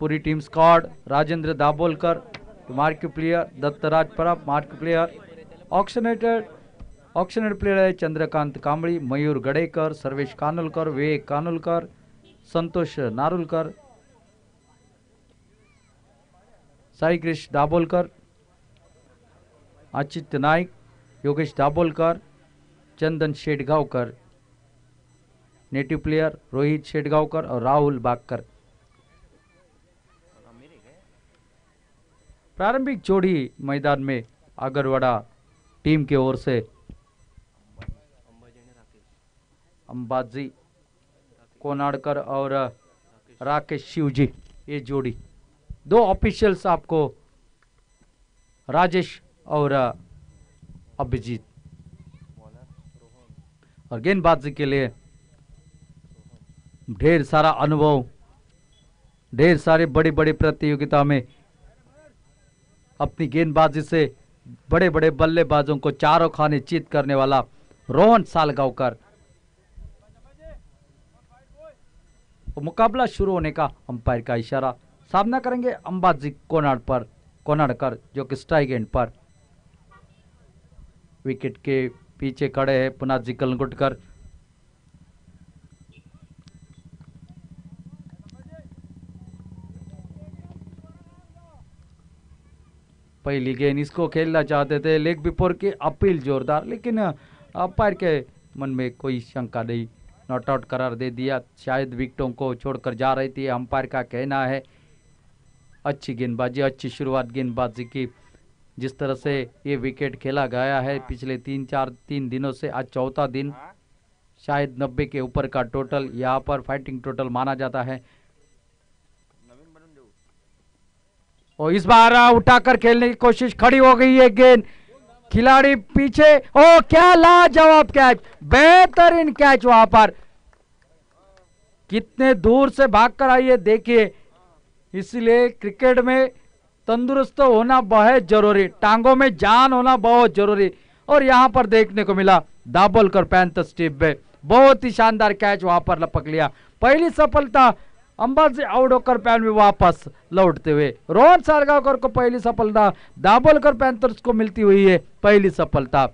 पूरी team squad Rajendra Dabholkar mark player, Dattaraj परब mark player, auctioneer player है चंद्रकांत कांबळी, मयूर गडेकर, सर्वेश कानोलकर, विवेक कानोलकर, संतोष नारुलकर, साई कृष्ण दाभोलकर, आचित्य नाईक, योगेश दाभोलकर, चंदन शेटगांवकर, नेटिव प्लेयर रोहित शेटगांवकर और राहुल बागकर। प्रारंभिक जोड़ी मैदान में आगरवाड़ा टीम की ओर से अंबाजी कोनाडकर और राकेश शिवजी, ये जोड़ी। दो ऑफिशियल्स आपको राजेश और अभिजीत। और गेंदबाजी के लिए ढेर सारा अनुभव, ढेर सारे बड़ी बड़ी प्रतियोगिता में अपनी गेंदबाजी से बड़े बड़े बल्लेबाजों को चारों खाने चित करने वाला रोहन सालगांवकर। मुकाबला शुरू होने का अंपायर का इशारा। सामना करेंगे अंबाजी कोनाडकर जो कि स्ट्राइक एंड पर विकेट के पीछे खड़े हैं पुनाजी कलंगुटकर। पहली गेंद इसको खेलना चाहते थे, लेग बिफोर की अपील जोरदार, लेकिन अंपायर के मन में कोई शंका नहीं, नॉट आउट करार दे दिया। शायद विकेटों को छोड़कर जा रही थी, अंपायर का कहना है। अच्छी गेंदबाजी, अच्छी शुरुआत गेंदबाजी की। जिस तरह से ये विकेट खेला गया है पिछले 3 दिनों से, आज चौथा दिन, शायद 90 के ऊपर का टोटल यहाँ पर फाइटिंग टोटल माना जाता है। और इस बार उठाकर खेलने की कोशिश, खड़ी हो गई है गेंद, खिलाड़ी पीछे, ओ क्या लाजवाब कैच, बेहतरीन कैच। वहां पर कितने दूर से भागकर आई है देखिए। इसलिए क्रिकेट में तंदुरुस्त होना बहुत जरूरी, टांगों में जान होना बहुत जरूरी। और यहां पर देखने को मिला दाभोलकर पैंथर्स टीम में बहुत ही शानदार कैच वहां पर लपक लिया। पहली सफलता अंबाजी आउट होकर पैन में वापस लौटते हुए रोहन सालगांवकर को पहली सफलता, दाभोलकर पैंथर्स को मिलती हुई है पहली सफलता।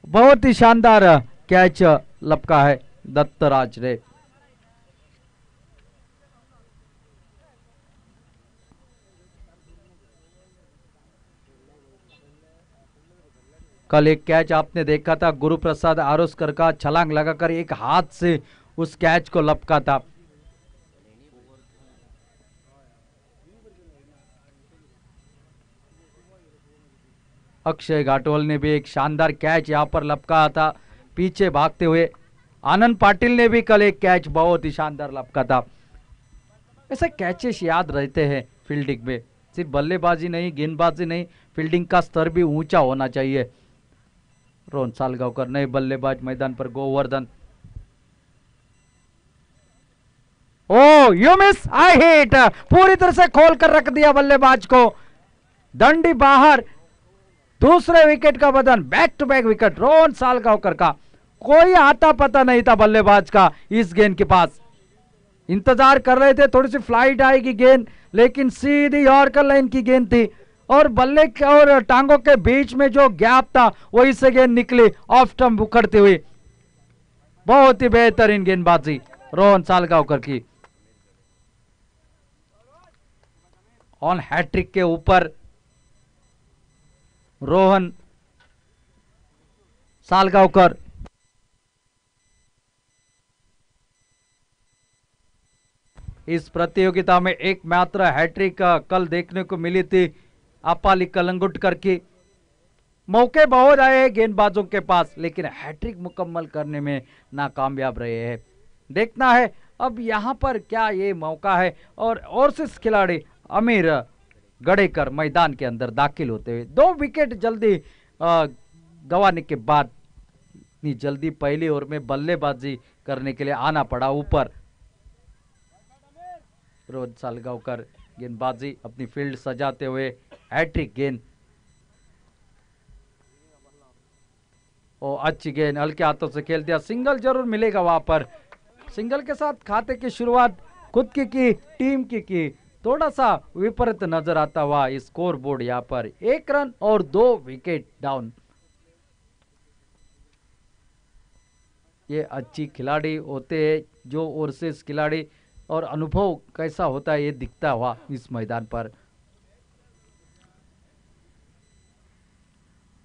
बहुत ही शानदार कैच लपका है दत्तराज ने। कल एक कैच आपने देखा था गुरु प्रसाद आरोस्कर का, छलांग लगाकर एक हाथ से उस कैच को लपका था। अक्षय घाटोल ने भी एक शानदार कैच यहां पर लपका था पीछे भागते हुए। आनंद पाटिल ने भी कल एक कैच बहुत ही शानदार लपका था। ऐसे कैचेस याद रहते हैं फील्डिंग में, सिर्फ बल्लेबाजी नहीं, गेंदबाजी नहीं, फील्डिंग का स्तर भी ऊंचा होना चाहिए। रोहन सालगांवकर नए बल्लेबाज मैदान पर, गोवर्धन, ओ यू मिस, आई हिट, पूरी तरह से खोल कर रख दिया बल्लेबाज को, दंडी बाहर, दूसरे विकेट का बदन, back to back wicket Rohan Salgaonkar का। कोई आता पता नहीं था बल्लेबाज का इस गेंद के पास, इंतजार कर रहे थे थोड़ी सी फ्लाइट आएगी गेंद, लेकिन सीधी यॉर्कर लाइन की गेंद थी और बल्ले और टांगों के बीच में जो गैप था वही से गेंद निकली ऑफ स्टंप उखड़ते हुए। बहुत ही बेहतरीन गेंदबाजी रोहन सालगांवकर की। ऑन हैट्रिक के ऊपर रोहन सालगांवकर। इस प्रतियोगिता में एकमात्र हैट्रिक कल देखने को मिली थी अपाली कलंगुटकर की। मौके बहुत आए गेंदबाजों के पास, लेकिन हैट्रिक मुकम्मल करने में नाकामयाब रहे हैं। देखना है अब यहां पर क्या ये मौका है। और ओवरसीज खिलाड़ी अमीर गडेकर मैदान के अंदर दाखिल होते हुए 2 विकेट जल्दी गंवाने के बाद इतनी जल्दी पहली ओवर में बल्लेबाजी करने के लिए आना पड़ा ऊपर। रोहन सालगांवकर गेंदबाजी अपनी फील्ड सजाते हुए हैट्रिक गेंद, और अच्छी गेंद हल्के हाथों से खेल दिया, सिंगल जरूर मिलेगा वहां पर। सिंगल के साथ खाते की शुरुआत खुद की टीम की थोड़ा सा विपरीत नजर आता हुआ स्कोर बोर्ड यहाँ पर 1 रन और 2 विकेट डाउन। ये अच्छी खिलाड़ी होते हैं जो ओवरसीज खिलाड़ी, और अनुभव कैसा होता है ये दिखता हुआ इस मैदान पर।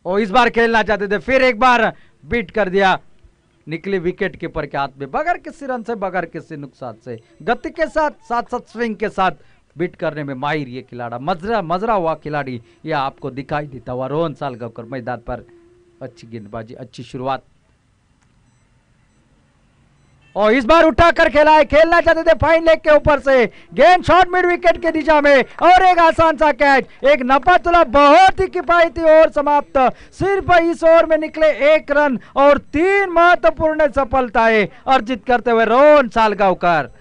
और इस बार खेलना चाहते थे, फिर एक बार बीट कर दिया, निकली विकेट कीपर के हाथ में बगैर किसी रन से, बगैर किसी नुकसान से, गति के साथ साथ स्विंग के साथ बीट करने में माहिर ये खिलाड़ी, मजरा हुआ खिलाड़ी ये आपको दिखाई देता हुआ रोहन सालगांवकर मैदान पर। अच्छी गेंदबाजी, अच्छी शुरुआत, और इस बार उठाकर खेला है, खेलना चाहते थे फाइन लेग के ऊपर से, गेंद शॉर्ट मिड विकेट के दिशा में, और एक आसान सा कैच, एक नपातुला बहुत ही किफायती ओवर समाप्त। सिर्फ इस ओवर में निकले 1 रन और 3 महत्वपूर्ण सफलताएं अर्जित करते हुए रोहन सालगांवकर।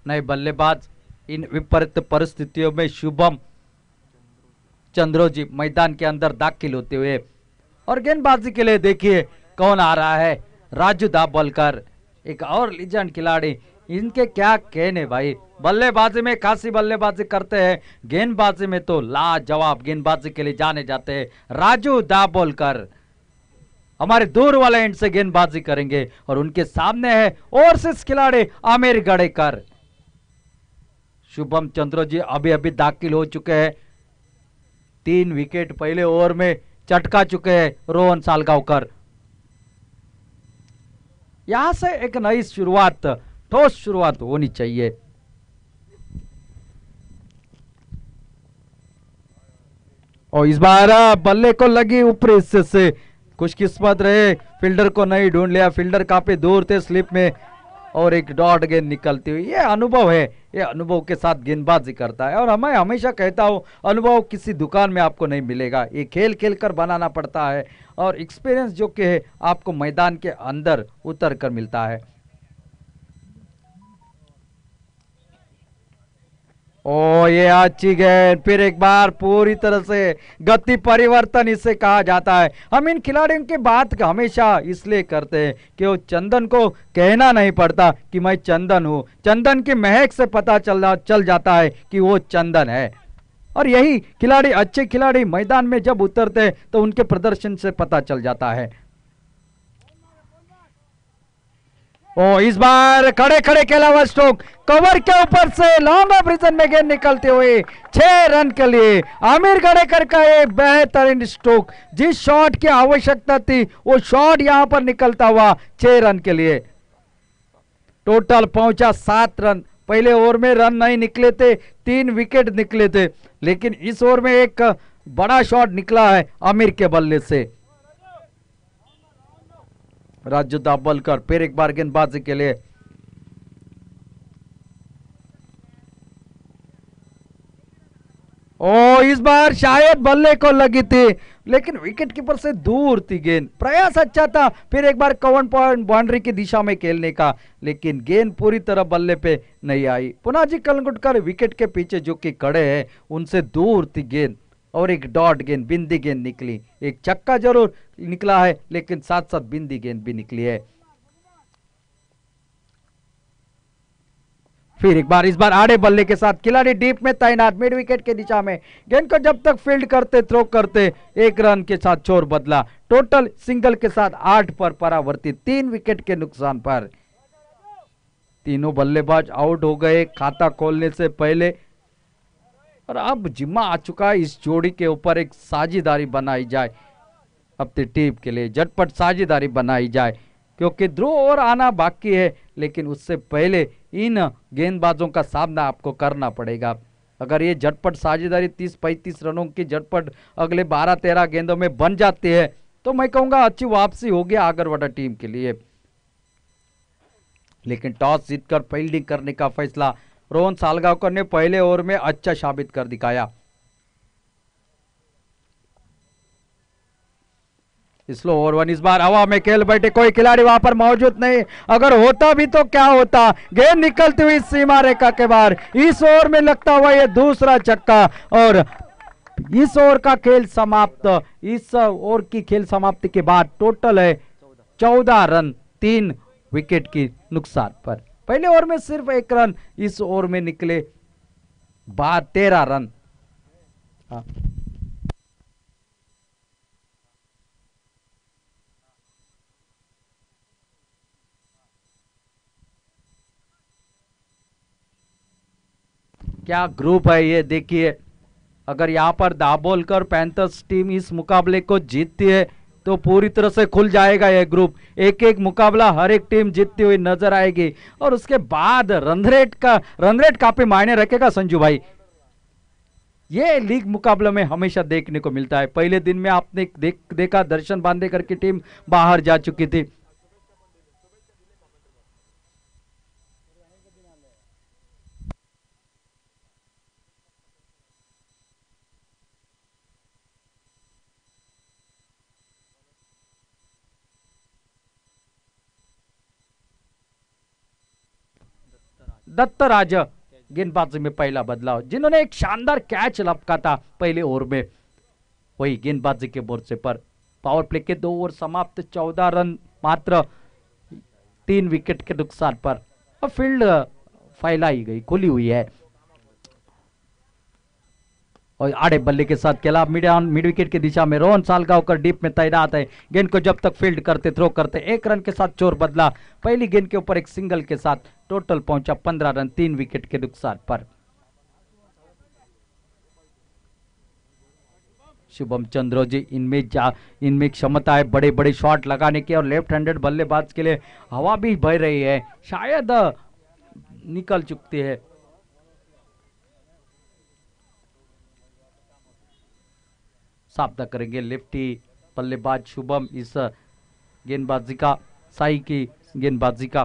नए बल्लेबाज इन विपरीत परिस्थितियों में शुभम चंद्रोजी मैदान के अंदर दाखिल होते हुए, और गेंदबाजी के लिए देखिए कौन आ रहा है, राजू दाभोलकर, एक और लीजेंड खिलाड़ी। इनके क्या कहने भाई, बल्लेबाजी में खासी बल्लेबाजी करते हैं, गेंदबाजी में तो लाजवाब गेंदबाजी के लिए जाने जाते हैं राजू दाभोलकर। हमारे दूर वाले एंड से गेंदबाजी करेंगे, और उनके सामने है ओवरसीज खिलाड़ी आमिर गड़ेकर। शुभम चंद्र जी अभी अभी दाखिल हो चुके हैं, 3 विकेट पहले ओवर में चटका चुके हैं रोहन सालगांवकर। यहां से एक नई शुरुआत, ठोस शुरुआत होनी चाहिए। और इस बार बल्ले को लगी ऊपरी हिस्से से, खुशकिस्मत रहे, फील्डर को नहीं ढूंढ लिया, फील्डर काफी दूर थे स्लिप में, और एक डॉट गेंद निकलती हुई। ये अनुभव है, ये अनुभव के साथ गेंदबाजी करता है, और मैं हमेशा कहता हूँ अनुभव किसी दुकान में आपको नहीं मिलेगा, ये खेल खेल कर बनाना पड़ता है, और एक्सपीरियंस जो कि है आपको मैदान के अंदर उतर कर मिलता है। ओ ये अच्छी गेंद, फिर एक बार पूरी तरह से गति परिवर्तन इसे कहा जाता है। हम इन खिलाड़ियों की बात हमेशा इसलिए करते हैं कि वो चंदन को कहना नहीं पड़ता कि मैं चंदन हूं, चंदन की महक से पता चल जाता है कि वो चंदन है। और यही खिलाड़ी, अच्छे खिलाड़ी मैदान में जब उतरते हैं तो उनके प्रदर्शन से पता चल जाता है। ओ इस बार खड़े खड़े खेला हुआ स्ट्रोक, कवर के ऊपर से लॉन्ग ऑफ रीजन में गेंद निकलते हुए 6 रन के लिए आमिर गड़ेकर का एक बेहतरीन स्ट्रोक। जिस शॉट की आवश्यकता थी वो शॉट यहां पर निकलता हुआ 6 रन के लिए। टोटल पहुंचा 7 रन। पहले ओवर में रन नहीं निकले थे, 3 विकेट निकले थे, लेकिन इस ओवर में एक बड़ा शॉट निकला है आमिर के बल्ले से। राजू दाभोलकर फिर एक बार गेंदबाजी के लिए, ओ इस बार शायद बल्ले को लगी थी, लेकिन विकेट कीपर से दूर थी गेंद। प्रयास अच्छा था फिर एक बार कवन पॉइंट बाउंड्री की दिशा में खेलने का, लेकिन गेंद पूरी तरह बल्ले पे नहीं आई। पुनाजी कलंगुटकर विकेट के पीछे जो कि खड़े हैं उनसे दूर थी गेंद, और एक डॉट गेंद, बिंदी गेंद निकली। एक छक्का जरूर निकला है, लेकिन साथ साथ बिंदी गेंद भी निकली है। फिर एक बार, इस बार आड़े बल्ले के साथ खिलाड़ी डीप में तैनात, मिड विकेट के दिशा में गेंद को जब तक फील्ड करते, थ्रो करते, 1 रन के साथ छोर बदला। टोटल सिंगल के साथ 8 पर परावर्तित, 3 विकेट के नुकसान पर। तीनों बल्लेबाज आउट हो गए खाता खोलने से पहले, और अब जिम्मा आ चुका है इस जोड़ी के ऊपर एक साझेदारी बनाई जाए, अपनी टीम के लिए झटपट साझेदारी बनाई जाए, क्योंकि ध्रुव और आना बाकी है, लेकिन उससे पहले इन गेंदबाजों का सामना आपको करना पड़ेगा। अगर ये झटपट साझेदारी 30-35 रनों की झटपट अगले 12-13 गेंदों में बन जाती है तो मैं कहूंगा अच्छी वापसी होगी आगरवाड़ा टीम के लिए। लेकिन टॉस जीतकर फील्डिंग करने का फैसला रोहन सालगांवकर ने पहले ओवर में अच्छा साबित कर दिखाया। स्लो ओवर 1 इस बार हवा में खेल बैठे, कोई खिलाड़ी वहां पर मौजूद नहीं, अगर होता भी तो क्या होता, गेंद निकलती हुई सीमा रेखा के बाहर। इस ओवर में लगता हुआ यह दूसरा छक्का और इस ओवर का खेल समाप्त। इस ओवर की खेल समाप्ति के बाद टोटल है 14 रन 3 विकेट की नुकसान पर। पहले ओवर में सिर्फ 1 रन, इस ओवर में निकले 13 रन। क्या ग्रुप है ये देखिए, अगर यहां पर दाभोलकर पैंथर्स टीम इस मुकाबले को जीतती है तो पूरी तरह से खुल जाएगा यह ग्रुप। एक एक मुकाबला हर एक टीम जीतती हुई नजर आएगी और उसके बाद रन रेट काफी मायने रखेगा संजू भाई। ये लीग मुकाबले में हमेशा देखने को मिलता है। पहले दिन में आपने देखा दर्शन बांदेकर की टीम बाहर जा चुकी थी, दत्तराज गेंदबाजी में पहला बदलाव, जिन्होंने एक शानदार कैच लपका था पहले ओवर में, वही गेंदबाजी के मोर्चे पर। पावर प्ले के 2 ओवर समाप्त, 14 रन मात्र 3 विकेट के नुकसान पर। और फील्ड फैलाई गई, खुली हुई है और आड़े बल्ले के साथ खेला मिड विकेट की दिशा में। रोहन सालगांवकर डीप में तैनात है, गेंद को जब तक फील्ड करते थ्रो करते 1 रन के साथ चोर बदला। पहली गेंद के ऊपर एक सिंगल के साथ टोटल पहुंचा 15 रन 3 विकेट के नुकसान पर। शुभम चंद्र जी, इनमें क्षमता है बड़े बड़े शॉट लगाने की और लेफ्ट हैंडेड बल्लेबाज के लिए हवा भी बह रही है, शायद निकल चुकती है। सामना करेंगे लेफ्टी बल्लेबाज शुभम इस गेंदबाजी का, साई की गेंदबाजी का।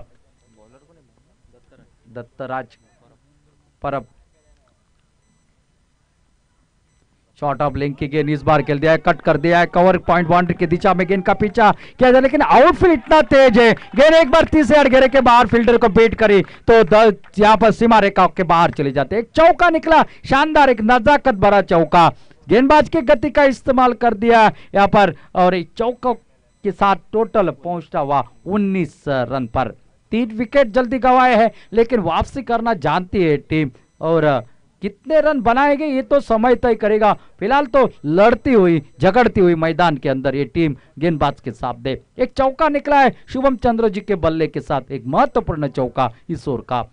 दत्तराज परब शॉर्ट ऑफ लेंथ की गेंद इस बार खेल दिया है, कट कर दिया है, कवर पॉइंट बाउंड्री की दिशा में गेंद का पीछा किया जाए, लेकिन आउटफील्ड इतना तेज है, गेंद एक बार 30 यार्ड घेरे के बाहर फील्डर को बीट करी तो यहां पर सीमा रेखा के बाहर चले जाते। एक चौका निकला, शानदार एक नजाकत भरा चौका, गेंदबाज की गति का इस्तेमाल कर दिया यहां पर और एक चौका के साथ टोटल पहुंचता हुआ 19 रन पर। 3 विकेट जल्दी गंवाए हैं, लेकिन वापसी करना जानती है टीम और कितने रन बनाएंगे ये तो समय तय करेगा। फिलहाल तो लड़ती हुई झगड़ती हुई मैदान के अंदर ये टीम गेंदबाज के सामने। एक चौका निकला है शुभम चंद्र जी के बल्ले के साथ, एक महत्वपूर्ण चौका इस ओवर का।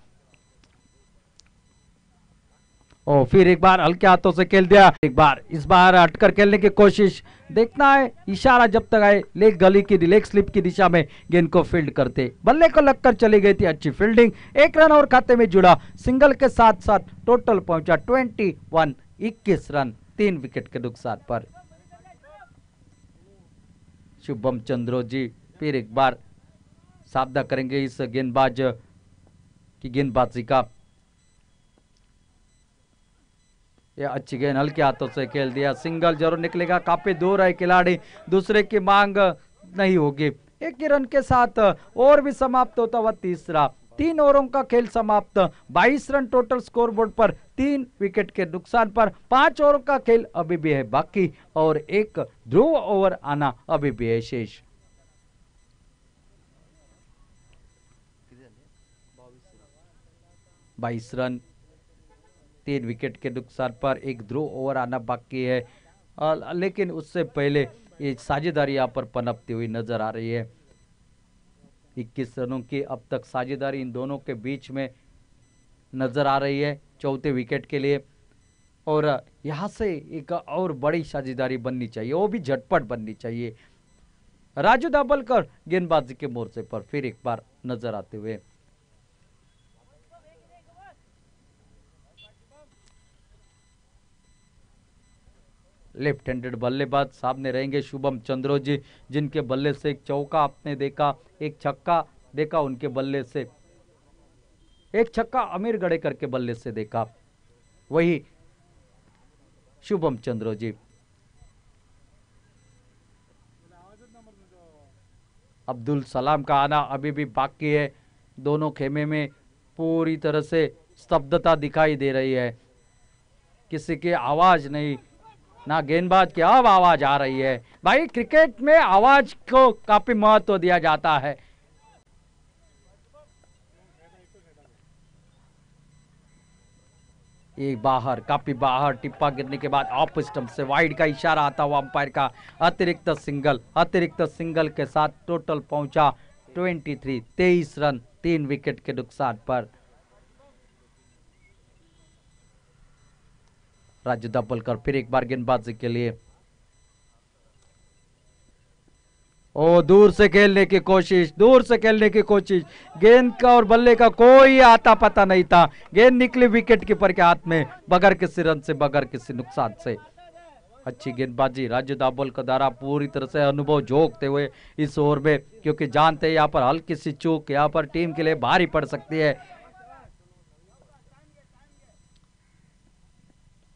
और फिर एक बार हल्के हाथों से खेल दिया, एक बार इस बार हटकर खेलने की कोशिश, देखना है इशारा जब तक आए, लेग स्लिप की दिशा में गेंद को फील्ड करते, बल्ले को लगकर चली गई थी, अच्छी फील्डिंग। 1 रन और खाते में जुड़ा, सिंगल के साथ साथ टोटल पहुंचा 21 रन 3 विकेट के नुकसान पर। शुभम चंद्रो जी फिर एक बार सामना करेंगे इस गेंदबाज की गेंदबाजी का। यह अच्छी गेंद हल्के हाथों से खेल दिया, सिंगल जरूर निकलेगा, काफी दूर है खिलाड़ी, दूसरे की मांग नहीं होगी। 1 ही रन के साथ ओवर भी समाप्त होता हुआ तीसरा। 3 ओवरों का खेल समाप्त, 22 रन टोटल स्कोरबोर्ड पर, 3 विकेट के नुकसान पर। 5 ओवरों का खेल अभी भी है बाकी और एक ध्रुव ओवर आना अभी भी है शेष। बाईस रन 3 विकेट के नुकसान पर, एक ध्रुव ओवर आना बाकी है, लेकिन उससे पहले ये साझेदारी यहाँ पर पनपती हुई नजर आ रही है। 21 रनों की अब तक साझेदारी इन दोनों के बीच में नजर आ रही है चौथे विकेट के लिए। और यहाँ से एक और बड़ी साझेदारी बननी चाहिए, वो भी झटपट बननी चाहिए। राजू दाभोलकर गेंदबाजी के मोर्चे पर फिर एक बार नजर आते हुए। लेफ्ट हैंडेड बल्लेबाज सामने रहेंगे शुभम चंद्रोजी, जिनके बल्ले से एक चौका आपने देखा, एक छक्का देखा उनके बल्ले से, एक छक्का अमीर गड़ेकर के बल्ले से देखा। वही शुभम चंद्रोजी। अब्दुल सलाम का आना अभी भी बाकी है। दोनों खेमे में पूरी तरह से स्तब्धता दिखाई दे रही है, किसी की आवाज नहीं, ना गेंदबाज की अब आवाज आ रही है। भाई क्रिकेट में आवाज को काफी महत्व दिया जाता है। ये बाहर, काफी बाहर, टिप्पा गिरने के बाद ऑफ स्टंप से वाइड का इशारा आता हुआ अंपायर का। अतिरिक्त सिंगल के साथ टोटल पहुंचा 23 रन 3 विकेट के नुकसान पर। राजू दाभोलकर फिर एक बार गेंदबाजी के लिए। ओ दूर से खेलने की कोशिश, गेंद का और बल्ले का कोई आता पता नहीं था। गेंद निकली विकेट कीपर के हाथ में बगैर किसी रन से, बगैर किसी नुकसान से। अच्छी गेंदबाजी राजू दाभोलकर द्वारा पूरी तरह से अनुभव झोंकते हुए इस ओवर में, क्योंकि जानते हैं यहाँ पर हल्की सी चूक यहाँ पर टीम के लिए भारी पड़ सकती है।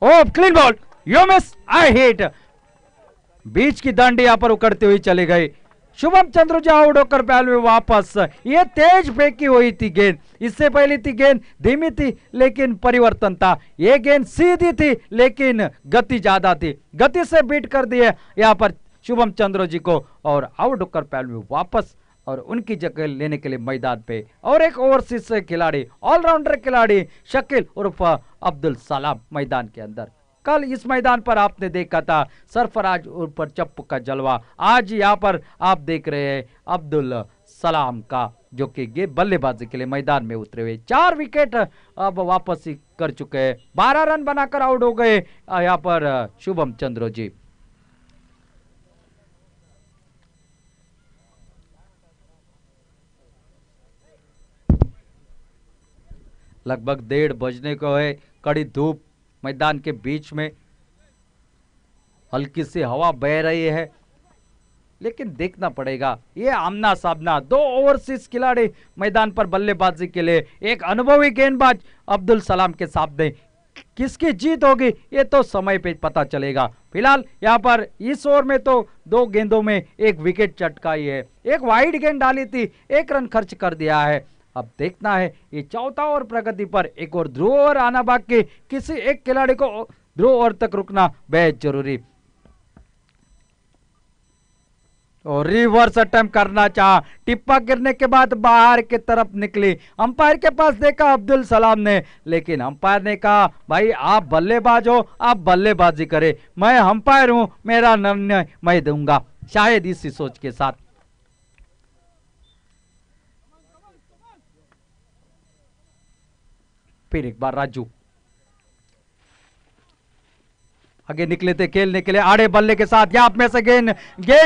Oh clean ball, you miss, I hit. बीच की दंड यहाँ पर उकड़ती हुई चली गई। शुभम चंद्रोजी आउट होकर पहले में वापस। ये तेज फेंकी हुई थी गेंद, इससे पहले थी गेंद धीमी थी लेकिन परिवर्तन था। ये गेंद सीधी थी लेकिन गति ज्यादा थी, गति से बीट कर दिए यहाँ पर शुभम चंद्रोजी को, और आउट होकर पहले में वापस और उनकी जगह लेने के लिए मैदान पे और एक ओवरसीज खिलाड़ी, ऑलराउंडर खिलाड़ी शकील उर्फ अब्दुल सलाम मैदान के अंदर। कल इस मैदान पर आपने देखा था सरफराज उर्फ चप्पू का जलवा, आज यहाँ पर आप देख रहे हैं अब्दुल सलाम का, जो कि बल्लेबाजी के लिए मैदान में उतरे हुए। 4 विकेट अब वापसी कर चुके हैं, 12 रन बनाकर आउट हो गए यहाँ पर शुभम चंद्रोजी। लगभग 1:30 बजने को है, कड़ी धूप मैदान के बीच में, हल्की सी हवा बह रही है, लेकिन देखना पड़ेगा ये आमना सामना। 2 ओवरसीज खिलाड़ी मैदान पर बल्लेबाजी के लिए, एक अनुभवी गेंदबाज अब्दुल सलाम के सामने, किसकी जीत होगी ये तो समय पे पता चलेगा। फिलहाल यहाँ पर इस ओवर में तो 2 गेंदों में 1 विकेट चटकाई है, एक वाइड गेंद डाली थी, 1 रन खर्च कर दिया है। अब देखना है ये चौथा ओवर प्रगति पर, एक और ध्रुव ओवर आना बाकी, किसी एक खिलाड़ी को ध्रुव ओवर तक रुकना बेहद जरूरी। और रिवर्स अटेम्प्ट करना चाहा, टिप्पा गिरने के बाद बाहर की तरफ निकली, अंपायर के पास देखा अब्दुल सलाम ने, लेकिन अंपायर ने कहा भाई आप बल्लेबाज हो, आप बल्लेबाजी करें, मैं अंपायर हूं, मेरा निर्णय मैं दूंगा, शायद इसी सोच के साथ। फिर एक बार राजू आगे निकले थे खेलने के लिए, आड़े बल्ले के साथ यहाँ में से गेंद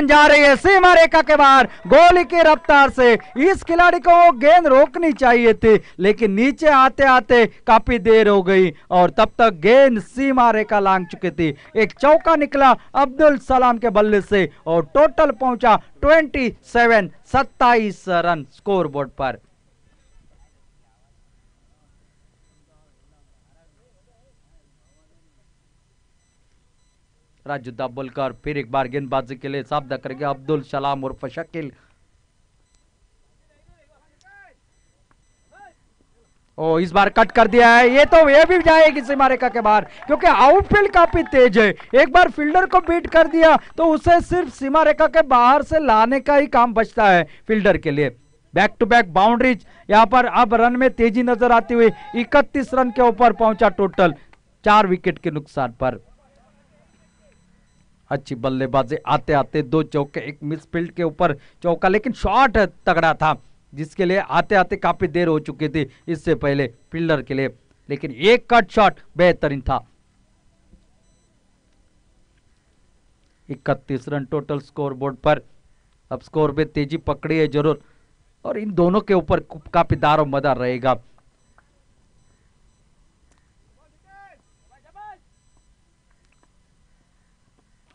जा रही है सीमा रेखा के बाहर, गोली की रफ्तार से। इस खिलाड़ी को गेंद रोकनी चाहिए थी, लेकिन नीचे आते आते काफी देर हो गई और तब तक गेंद सीमा रेखा लांघ चुकी थी। एक चौका निकला अब्दुल सलाम के बल्ले से और टोटल पहुंचा 27 रन स्कोर बोर्ड पर। राजू दाभोलकर फिर एक बार गेंदबाजी के लिए सामना करेंगे अब्दुल सलाम उर्फ शकील। ओ इस बार कट कर दिया है, ये भी जाएगी सीमा रेखा के बाहर, क्योंकि आउटफील्ड काफी तेज है। एक बार फील्डर को बीट कर दिया तो उसे सिर्फ सीमा रेखा के बाहर से लाने का ही काम बचता है फील्डर के लिए। बैक टू बैक बाउंड्रीज, यहां पर अब रन में तेजी नजर आती हुई 31 रन के ऊपर पहुंचा टोटल, 4 विकेट के नुकसान पर। अच्छी बल्लेबाजी, आते आते 2 चौके, एक मिसफील्ड के ऊपर चौका, लेकिन शॉट तगड़ा था जिसके लिए आते आते काफी देर हो चुकी थी इससे पहले फील्डर के लिए, लेकिन एक कट शॉट बेहतरीन था। 31 रन टोटल स्कोर बोर्ड पर। अब स्कोर में तेजी पकड़ी है जरूर और इन दोनों के ऊपर काफी दारोमदार रहेगा।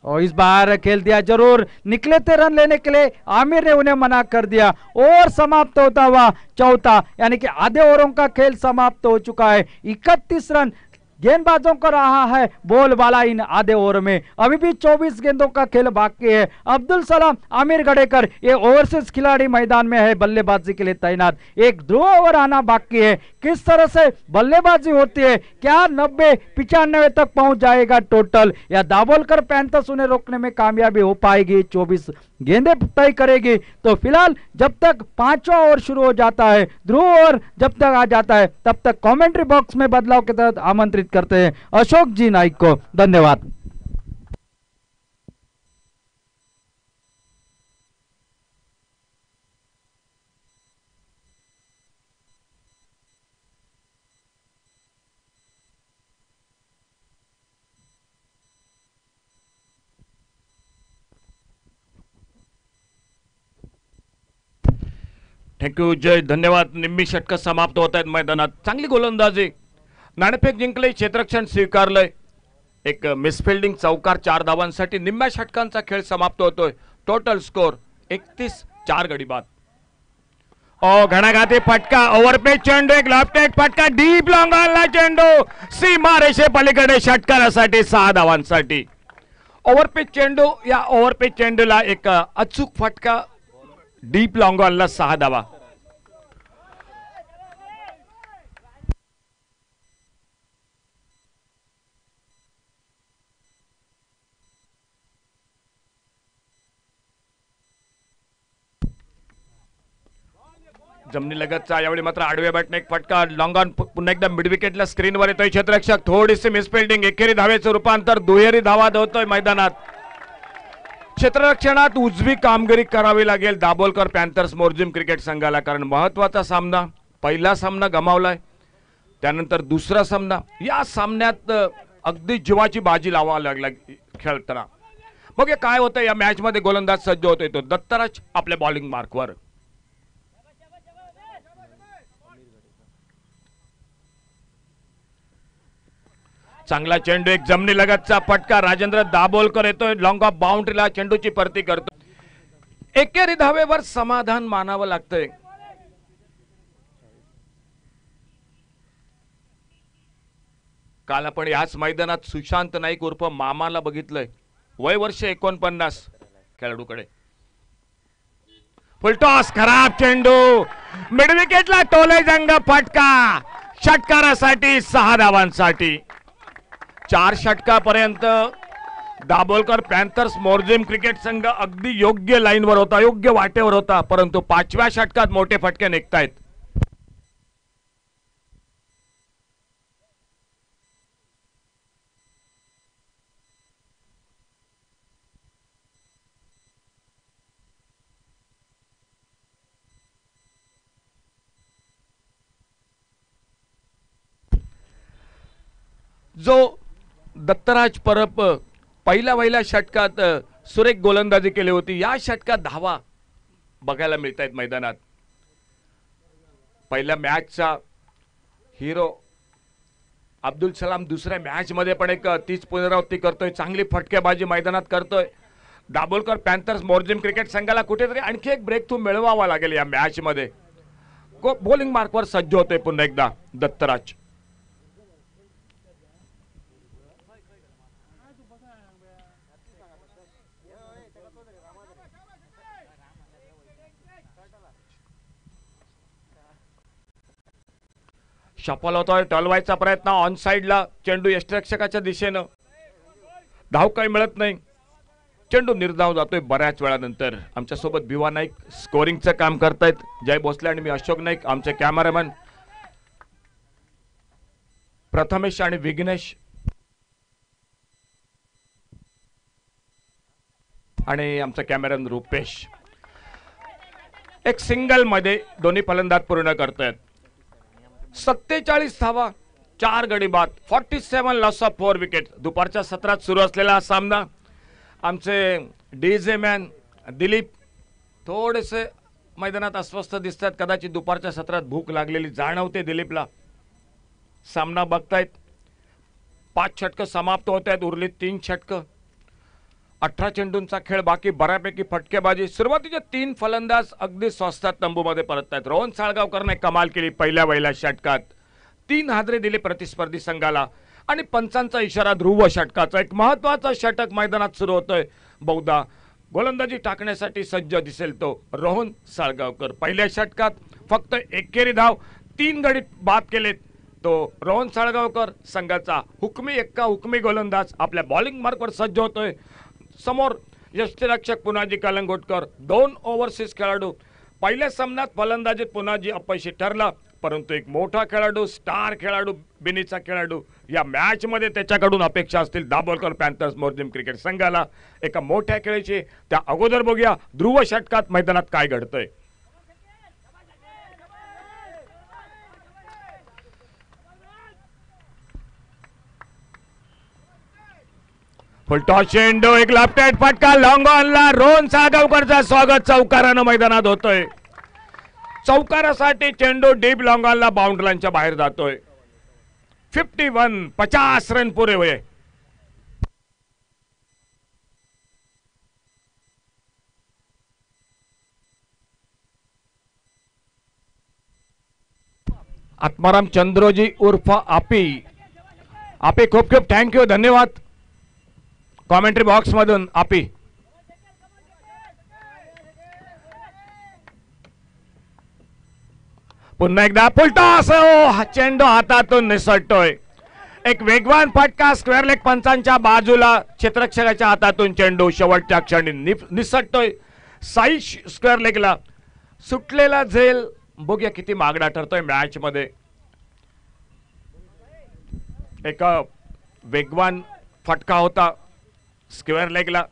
और इस बार खेल दिया जरूर, निकले थे रन लेने के लिए, आमिर ने उन्हें मना कर दिया। और समाप्त होता हुआ चौथा, यानी कि आधे ओवरों का खेल समाप्त हो चुका है। 31 रन गेंदबाजों को रहा है बोलबाला इन आधे ओवर में। अभी भी 24 गेंदों का खेल बाकी है। अब्दुल सलाम, आमिर गडेकर ये ओवरसीज खिलाड़ी मैदान में है बल्लेबाजी के लिए तैनात। एक ड्रॉ ओवर आना बाकी है। किस तरह से बल्लेबाजी होती है, क्या 90-95 तक पहुंच जाएगा टोटल, या दाभोलकर पैंथर्स उन्हें रोकने में कामयाबी हो पाएगी। 24 गेंदें तय करेगी। तो फिलहाल जब तक 5वां ओवर शुरू हो जाता है, ध्रुव ओवर जब तक आ जाता है, तब तक कमेंट्री बॉक्स में बदलाव के तहत आमंत्रित करते हैं अशोक जी नाइक को। धन्यवाद। थँक्यू जय, धन्यवाद। निम्मी षटकं समाप्त होत आहेत मैदानात। चांगली गोलंदाजी, नाणेफेक जिंकले, क्षेत्ररक्षण स्वीकारलंय, एक मिसफिल्डिंग, चौकार 4 धावांसाठी निम्म्या षटकांचा खेळ समाप्त होतोय। टोटल स्कोर 31, 4 गडी बाद। ओ घणाघाती फटका, ओव्हरपेच चेंडू, एक लेफ्ट फटका, डीप लॉंग ऑनला चेंडू, सीमा रेषे पलीकडे षटकारासाठी 6 धावांसाठी। ओव्हरपेच चेंडू, या ओव्हरपेच चेंडूला एक अचूक फटका, डीप लॉंग ऑनला 6 धावा। जमिनीलगतचा यावेळी मात्र आडव्या बॅटने एक फटका, लॉंग ऑन पुन्हा एकदा मिड विकेटला स्क्रीनवर येतोय क्षेत्ररक्षक, थोडीशी मिसफिल्डिंग, एकेरी धावेचं रूपांतर दुहेरी धावा होतोय मैदानात। क्षेत्ररक्षणात उजवी कामगिरी करावी लागेल दाभोलकर पॅन्थर्स मोरजिम क्रिकेट संघाला, कारण महत्वाचा सामना, पहिला सामना गमावलाय, त्यानंतर दुसरा सामना, या सामन्यात अगदी जीवाची बाजी लावावी लागला खेळताना। मग काय होतं या मॅच मध्ये, गोलंदाज सज्ज होतोय तो दत्तराज आपल्या बॉलिंग मार्कवर। चांगला चेंडू, एक जमिनी लगतचा फटका, राजेंद्र दाभोलकर येतोय लॉंग ऑफ बाउंड्रीला, चेंडूची परती करतो। एकेरी धावेवर समाधान मानावं लागतंय। काल आपण याच मैदानात सुशांत नाईक उर्फ मामाला बघितलंय, वय वर्ष 49 खेळाडूकडे। फुलटॉस, खराब चेंडू, मिड विकेटला टोले जंग फटका, षटकारासाठी 6 धावांसाठी। 4 षटकापर्यंत दाभोलकर पॅन्थर्स मोरजिम क्रिकेट संघ अगदी योग्य लाईनवर होता, योग्य वाटेवर होता, परंतु 5व्या षटकात मोठे फटके निघतायत। जो दत्तराज परब पहिल्या षटकात सुरेख गोलंदाजी केली होती, या षटकात धावा बघायला मिळत आहेत मैदानात। पहिल्या मॅचचा हिरो अब्दुल सलाम दुसऱ्या मॅच मध्ये पण एक तीच पुनरावृत्ती करतोय, चांगली फटकेबाजी मैदानात करतोय। दाभोलकर पॅन्थर्स मोरजिम क्रिकेट संघाला कुठेतरी आणखी एक ब्रेक थ्रू मिळवावा लागेल या मॅच मध्ये। बॉलिंग मार्कवर सज्ज होते पुन्हा एकदा दत्तराज। सफल होतोय, टलवायचा प्रयत्न, ऑन साइडला चेंडू यष्टिरक्षकाच्या दिशेनं, धाव काही मिळत नाही, चेंडू निर्धाव जातोय बऱ्याच वेळानंतर। आमच्या सोबत भिवा नाईक स्कोरिंगचं काम करतायत, जय भोसले आणि मी अशोक नाईक, आमचे कॅमेरामॅन प्रथमेश आणि विघ्नेश, आणि आमचा कॅमेरामॅन रुपेश। एक सिंगल मध्ये दोन्ही फलंदाज पूर्ण करतायत। 47 धावा, 4 गडी बाद, 47 लॉस ऑफ 4 विकेट। दुपारच्या सत्रात सुरू असलेला हा सामना आमचे डीजे मॅन दिलीप थोडेसे मैदानात अस्वस्थ दिसतात. कदाचित दुपारच्या सत्रात भूक लागलेली जाणवते दिलीपला. सामना बघतायत. 5 षटकं समाप्त होत आहेत. उरलीत 3 षटकं. 18 चेंडूंचा खेळ बाकी. बऱ्यापैकी फटकेबाजी. सुरुवातीचे 3 फलंदाज अगदी स्वस्तात तंबूमध्ये परत आहेत. रोहन साळगावकरने कमाल केली पहिल्या षटकात. 3 हादरे दिले प्रतिस्पर्धी संघाला आणि पंचांचा इशारा ध्रुव षटकाचा. एक महत्वाचं षटक मैदानात सुरू होतोय. बहुधा गोलंदाजी टाकण्यासाठी सज्ज दिसेल तो रोहन साळगावकर. पहिल्या षटकात फक्त एकेरी धाव 3 गडी बाद केलेत तो रोहन साळगावकर. संघाचा हुकमी गोलंदाज आपल्या बॉलिंग मार्कवर सज्ज होतोय. समोर यष्टीरक्षक पुनाजी कलंगोटकर. 2 ओव्हरसीज खेळाडू. पहिल्या सामन्यात फलंदाजीत पुनाजी अपयशी ठरला, परंतु एक मोठा खेळाडू, स्टार खेळाडू, बिनीचा खेळाडू या मॅच मध्ये त्याच्याकडून अपेक्षा असतील दाभोलकर पॅन्थर्स मोरजिम क्रिकेट संघाला एका मोठ्या खेळीची. त्या अगोदर बघूया ध्रुव षटकात मैदानात काय घडतंय. फुलटॉस चेंडू. एक लेफ्ट हँड फटका लॉंग ऑनला. रोहन साळगावकरचा स्वागत चौकारानं मैदानात होतोय. चौकारासाठी चेंडू डीप लॉंग ऑनला बाउंड्री लाईनच्या बाहेर जातोय. 51 50 रन पुरे हुए. आत्माराम चंद्रोजी उर्फ आपी. आपी खूप खूप थँक्यू, धन्यवाद. कॉमेंट्री बॉक्स मधून आपी. पुन्हा एकदा फुलटॉस. चेंडू हातातून निसटतोय. एक वेगवान फटका स्क्वेअर लेग पंचांच्या बाजूला. क्षेत्ररक्षकाच्या हातातून चेंडू शेवटच्या क्षणी निसटतोय साई स्क्वेअर लेगला. सुटलेला झेल बघूया किती मागडा ठरतोय मॅच मध्ये. एक वेगवान फटका होता स्क्वेअर लेगला.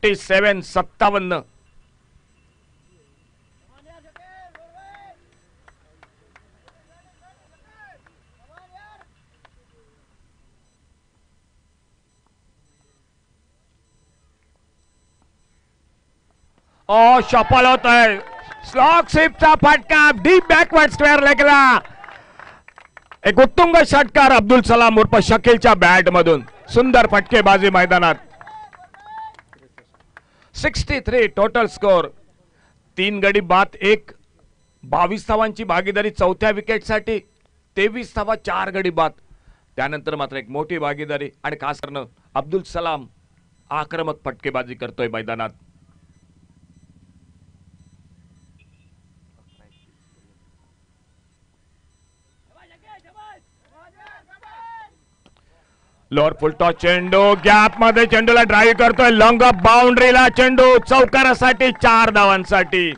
57-57. शॉपल होत आहे. स्लॉग स्वीपचा फटका डीप बॅकवर्ड स्क्वेअर लेगला. एक उत्तुंग षटकार अब्दुल सलाम उर्फ शकीलच्या बॅट मधून. सुंदर फटकेबाजी मैदानात. 63 टोटल स्कोर. 3 गडी बाद 1. 22 धावांची भागीदारी चौथ्या विकेटसाठी. 23 धावा 4 गडी बाद. त्यानंतर मात्र एक मोठी भागीदारी आणि खास करून अब्दुल सलाम आक्रमक फटकेबाजी करतोय मैदानात. लोअर फुलटॉस चेंडू. गॅप मध्ये चेंडूला ड्राईव्ह करतोय. लॉंग ऑफ बाउंड्रीला चेंडू. चौकारासाठी 4 धावांसाठी.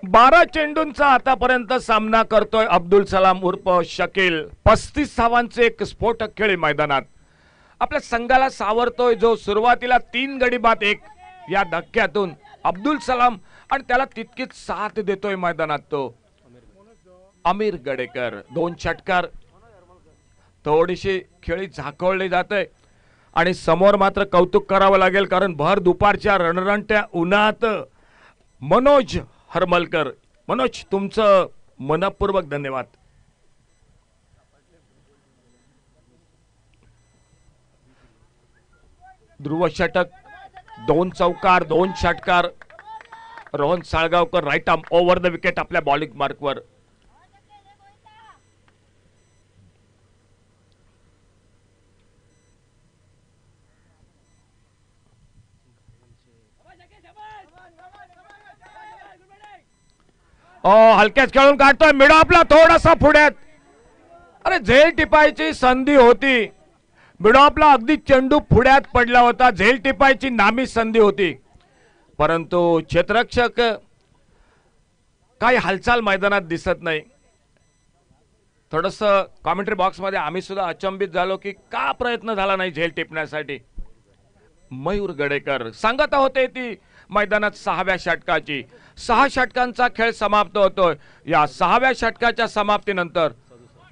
12 चेंडूंचा आतापर्यंत सामना करतोय अब्दुल सलाम उर्फ शकील. 35 धावांचे एक स्फोटक खेळी मैदानात. आपल्या संघाला सावरतोय जो सुरुवातीला 3 गडी बाद 1 या धक्क्यातून अब्दुल सलाम आणि त्याला तितकीच साथ देतोय मैदानात तो अमीर गडेकर. 2 षटकार. थोडीशी खेळी झाकवली जाते आणि समोर मात्र कौतुक करावं लागेल कारण भर दुपारच्या रणरणत्या उन्हात मनोज हरमलकर. मनोज तुमचं मनपूर्वक धन्यवाद. ध्रुव षटक. 2 चौकार 2 षटकार. Rohan Salgaonkar right arm over the wicket आपल्या बॉलिंग मार्कवर. हलक्याच खेळून काढतोय. मिडो आपला थोडासा पुढ्यात. अरे झेल टिपायची संधी होती. मिडो आपला अगदी चेंडू पुढ्यात पडला होता. झेल टिपायची नामी संधी होती परंतु क्षेत्ररक्षक काही हालचाल मैदानात दिसत नाही. थोडस कॉमेंट्री बॉक्स मध्ये आम्ही सुद्धा अचंबित झालो की का प्रयत्न झाला नाही झेल टिपण्यासाठी. मयूर गडेकर सांगत होते ती मैदानात 6व्या षटकाची. 6 षटकांचा खेळ समाप्त होतोय. या 6व्या षटकाच्या समाप्तीनंतर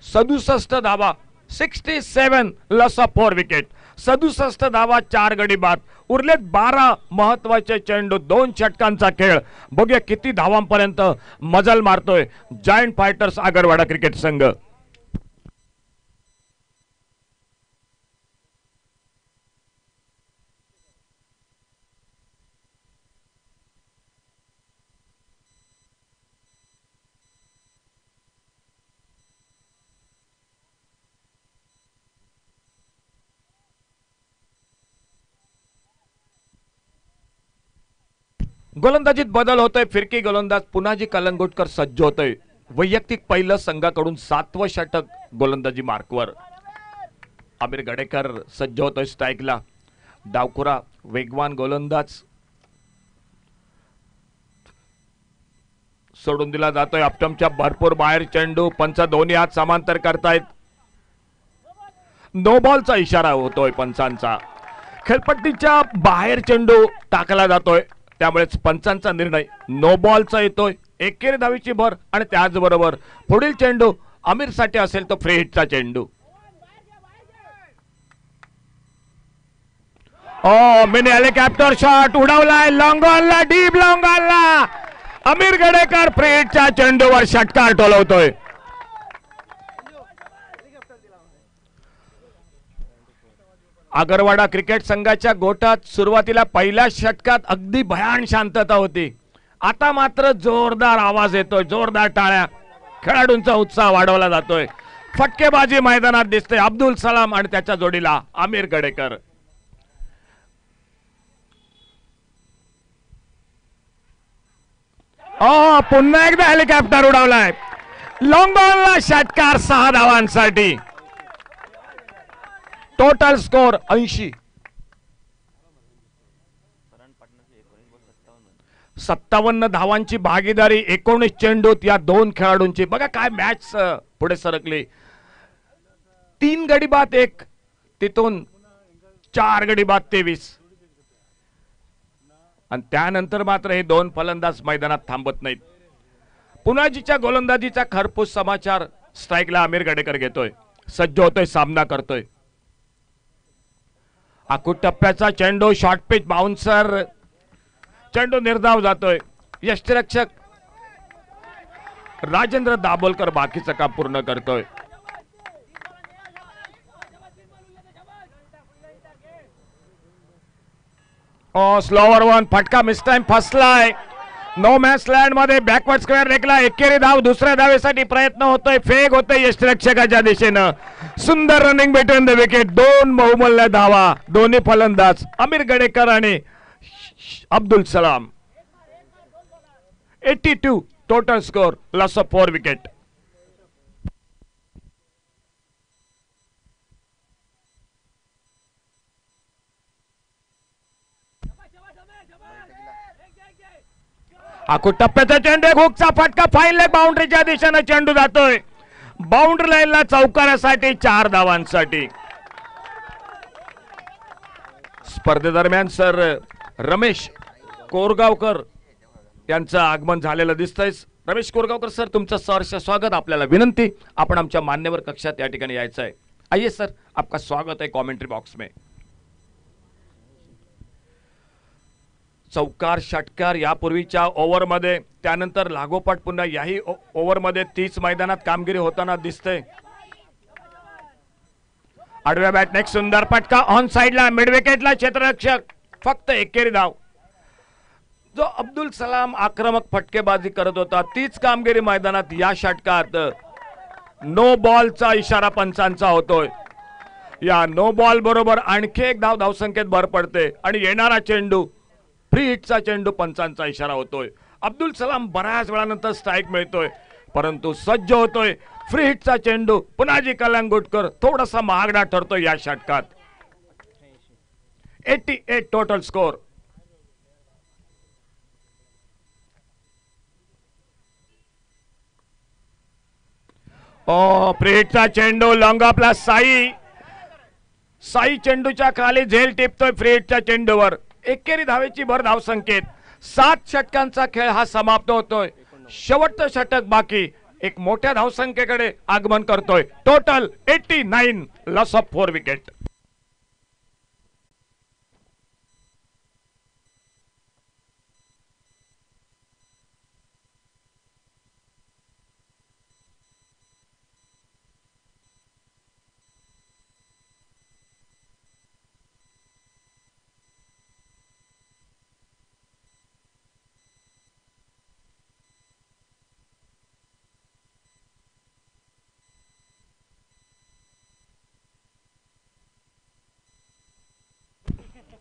67 धावा 67 लॉस ऑफ 4 विकेट. 67 धावा 4 गडी बाद. उरलेत 12 महत्वाचे चेंडू, 2 षटकांचा खेळ. बघूया किती धावांपर्यंत मजल मारतोय जायंट फायटर्स आगरवाडा क्रिकेट संघ. गोलंदाजीत बदल होतोय. फिरकी गोलंदाज पुन्हाजी कलंगुटकर सज्ज होतोय. वैयक्तिक पहिलं संघाकडून 7वं षटक गोलंदाजी मार्कवर. आमिर गडेकर सज्ज होतोय स्ट्राईकला. डावखुरा वेगवान गोलंदाज सोडून दिला जातोय. अपटमच्या भरपूर बाहेर चेंडू. पंच दोन्ही हात समांतर करतायत. नो बॉलचा इशारा होतोय पंचांचा. खेळपट्टीच्या बाहेर चेंडू टाकला जातोय, त्यामुळेच पंचांचा निर्णय नो बॉलचा येतोय. एकेरी धावीची भर आणि त्याचबरोबर पुढील चेंडू आमिर साठी असेल तो फ्री हिटचा चेंडू. मिनी हेलिकॉप्टर शॉट उडवलाय. लॉंग ऑनला, डीप लॉंग ऑनला. आमिर गडेकर फ्री हिटच्या चेंडूवर षटकार टोलवतोय. आगरवाडा क्रिकेट संघाच्या गोटात सुरुवातीला पहिल्या षटकात अगदी भयान शांतता होती. आता मात्र जोरदार आवाज येतोय, जोरदार टाळ्या. खेळाडूंचा उत्साह वाढवला जातोय. फटकेबाजी मैदानात दिसते. अब्दुल सलाम आणि त्याच्या जोडीला आमिर गडेकर. पुन्हा एकदा हेलिकॉप्टर उडवलाय. लॉंग ऑनला षटकार 6 धावांसाठी. Total score 80. 57 धावांची भागीदारी. 19 चेंडूत या 2 खेळाडूंची. बघा काय मॅच पुढे सरकली. 3 गडी बाद 1, तिथून 4 गडी बाद 23. आणि त्यानंतर मात्र हे 2 फलंदाज मैदानात थांबत नाहीत. पुनाजीच्या गोलंदाजीचा खरपूस समाचार. स्ट्राईकला आमिर गडेकर घेतोय, सज्ज होतोय, सामना करतोय. आखूट टप्प्याचा चेंडू, शॉर्ट पिच बाउन्सर. चेंडू निर्धाव जातोय. यष्टिरक्षक राजेंद्र दाभोलकर बाकीचं काम पूर्ण करतोय. Slower one. फटका मिस टाइम फसलाय. नो मॅच लँड मध्ये बॅकवर्ड स्क्वेअर रेकला. एकेरी धाव. दुसऱ्या धावेसाठी प्रयत्न होतोय. फेक होतोय यष्टिरक्षकाच्या दिशेनं. सुंदर रनिंग बिटवीन द विकेट. 2 बहुमूल्य धावा. दोन्ही फलंदाज आमिर गडेकर आणि Abdul Salam. 82 total score. Loss of 4 wicket. आखूट टप्प्याचा चेंडू. हुकचा फटका. फाईन लेग बाउंड्रीच्या दिशेनं चेंडू जातोय. बाउंड्री लाईनला चौकारासाठी 4 धावांसाठी. स्पर्धेदरम्यान सर रमेश कोरगावकर यांचं आगमन झालेलं दिसतंय. रमेश कोरगावकर सर, तुमचं सहर्ष स्वागत. आपल्याला विनंती, आपण आमच्या मान्यवर कक्षात या ठिकाणी यायचं आहे. आइए सर, आपका स्वागत है कमेंट्री बॉक्स में. चौकार षटकार यापूर्वीच्या ओव्हरमध्ये, त्यानंतर लागोपाठ पुन्हा याही ओव्हरमध्ये 30 मैदानात कामगिरी होताना दिसते. आडव्या बॅटने सुंदर फटका. ऑन साइडला मिड विकेटला क्षेत्ररक्षक. फक्त एकेरी धाव. जो अब्दुल सलाम आक्रमक फटकेबाजी करत होता, तीच कामगिरी मैदानात या षटकात. नो बॉलचा इशारा पंचांचा होतोय. या नो बॉल बरोबर आणखी एक धाव धावसंख्येत भर पडते आणि येणारा चेंडू फ्री हिटचा चेंडू पंचांचा इशारा होतोय. अब्दुल सलाम बऱ्याच वेळानंतर स्ट्राईक मिळतोय, परंतु सज्ज होतोय. फ्री हिटचा चेंडू. पुनाजी कलंगुटकर थोडासा महागडा ठरतोय या षटकात. 88 टोटल स्कोर. फ्री हिटचा चेंडू. लॉंग ऑफला साई चेंडूच्या खाली झेल टिपतोय फ्री हिटच्या चेंडूवर. एकेरी धावेची भर धावसंख्येत. 7 षटकांचा खेळ हा समाप्त होतोय. शेवटचं षटक बाकी. एक मोठ्या धावसंख्येकडे आगमन करतोय. टोटल 89. Loss of 4 wicket.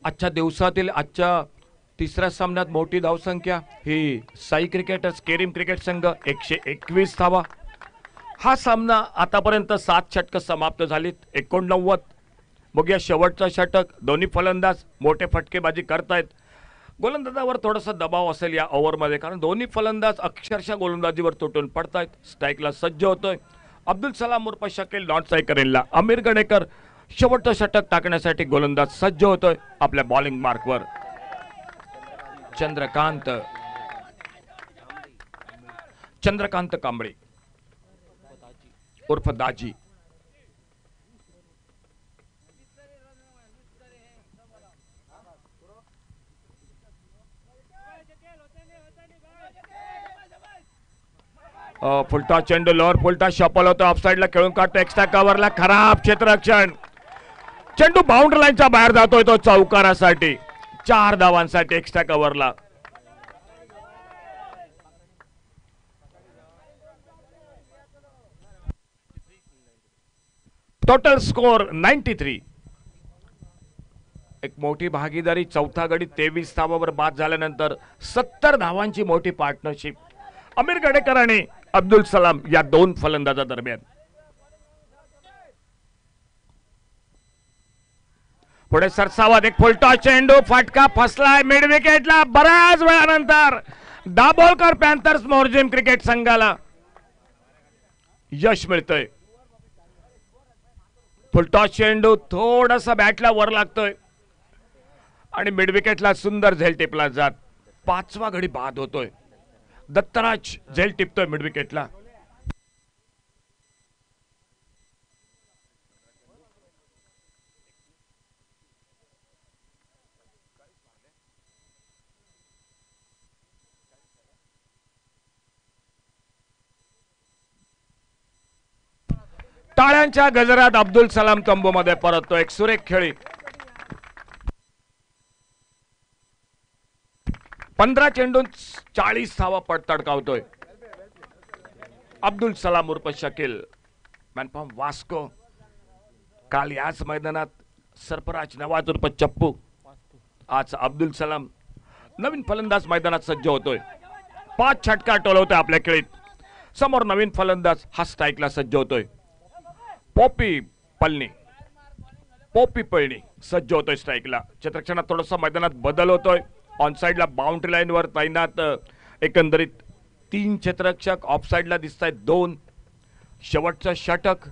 आजच्या दिवसातील आजच्या तिसऱ्या सामन्यात मोठी धावसंख्या ही साई क्रिकेटर्स केरीम क्रिकेट संघ 121 धावा. हा सामना आतापर्यंत 7 षटक समाप्त झालीत 89. बघूया शेवटचं षटक. दोन्ही फलंदाज मोठे फटकेबाजी करतायत. गोलंदाजावर थोडासा दबाव असेल या ओव्हरमध्ये, कारण दोन्ही फलंदाज अक्षरशः गोलंदाजीवर तुटून पडतायत. स्ट्राईकला सज्ज होतोय अब्दुल सलाम उर्फ शकील. नॉन स्ट्रायकरला आमिर गणेकर. शेवटचं षटक टाकण्यासाठी गोलंदाज सज्ज होतोय आपल्या बॉलिंग मार्कवर. चंद्रकांत कांबळे उर्फ दाजी. फुलटा चेंडू लोअर फुलटा शपल होतो. ऑफसाईडला खेळून काढतो. एक्स्ट्रा कव्हरला खराब क्षेत्ररक्षण. चेंडू बाउंड्री लाईनच्या बाहेर जातोय तो चौकारासाठी. 4 धावांसाठी एक्स्ट्रा कव्हरला. Total score 93. एक मोठी भागीदारी. चौथा गडी 23 धावावर बाद झाल्यानंतर 70 धावांची मोठी पार्टनरशिप आमिर गणेकर आणि अब्दुल सलाम या दोन फलंदाजा दरम्यान. पुढे सरसावत एक फुलटॉस चेंडू. फटका फसलाय मिड विकेटला. बऱ्याच वेळानंतर दाभोलकर पॅन्थर्स मोर्जिम क्रिकेट संघाला यश मिळतंय. फुलटॉस चेंडू थोडासा बॅटला वर लागतोय आणि मिड विकेटला सुंदर झेल टिपला जात 5वा गडी बाद होतोय. दत्तराज झेल टिपतोय मिड विकेटला. टाळ्यांच्या गजरात अब्दुल सलाम तंबूमध्ये परततो. एक सुरेख खेळी. 15 चेंडून 40 धावा तडकावतोय अब्दुल सलाम उर्फ शकील. मॅनफॉर्म वास्को. काल याच मैदानात सरफराज नवाज उर्फ चप्पू. आज अब्दुल सलाम नवीन फलंदाज मैदानात सज्ज होतोय. 5 छटका टोलवतोय आपल्या खेळीत. समोर नवीन फलंदाज हा स्ट्राईकला सज्ज होतोय. पॉपी पळणी सज्ज होतोय स्ट्राईकला. क्षेत्ररक्षणात थोडासा मैदानात बदल होतोय. ऑनसाइडला बाउंड्री लाईनवर तैनात एकंदरीत 3 क्षेत्ररक्षक. ऑफसाइडला दिसत आहेत 2. शेवटचं षटक.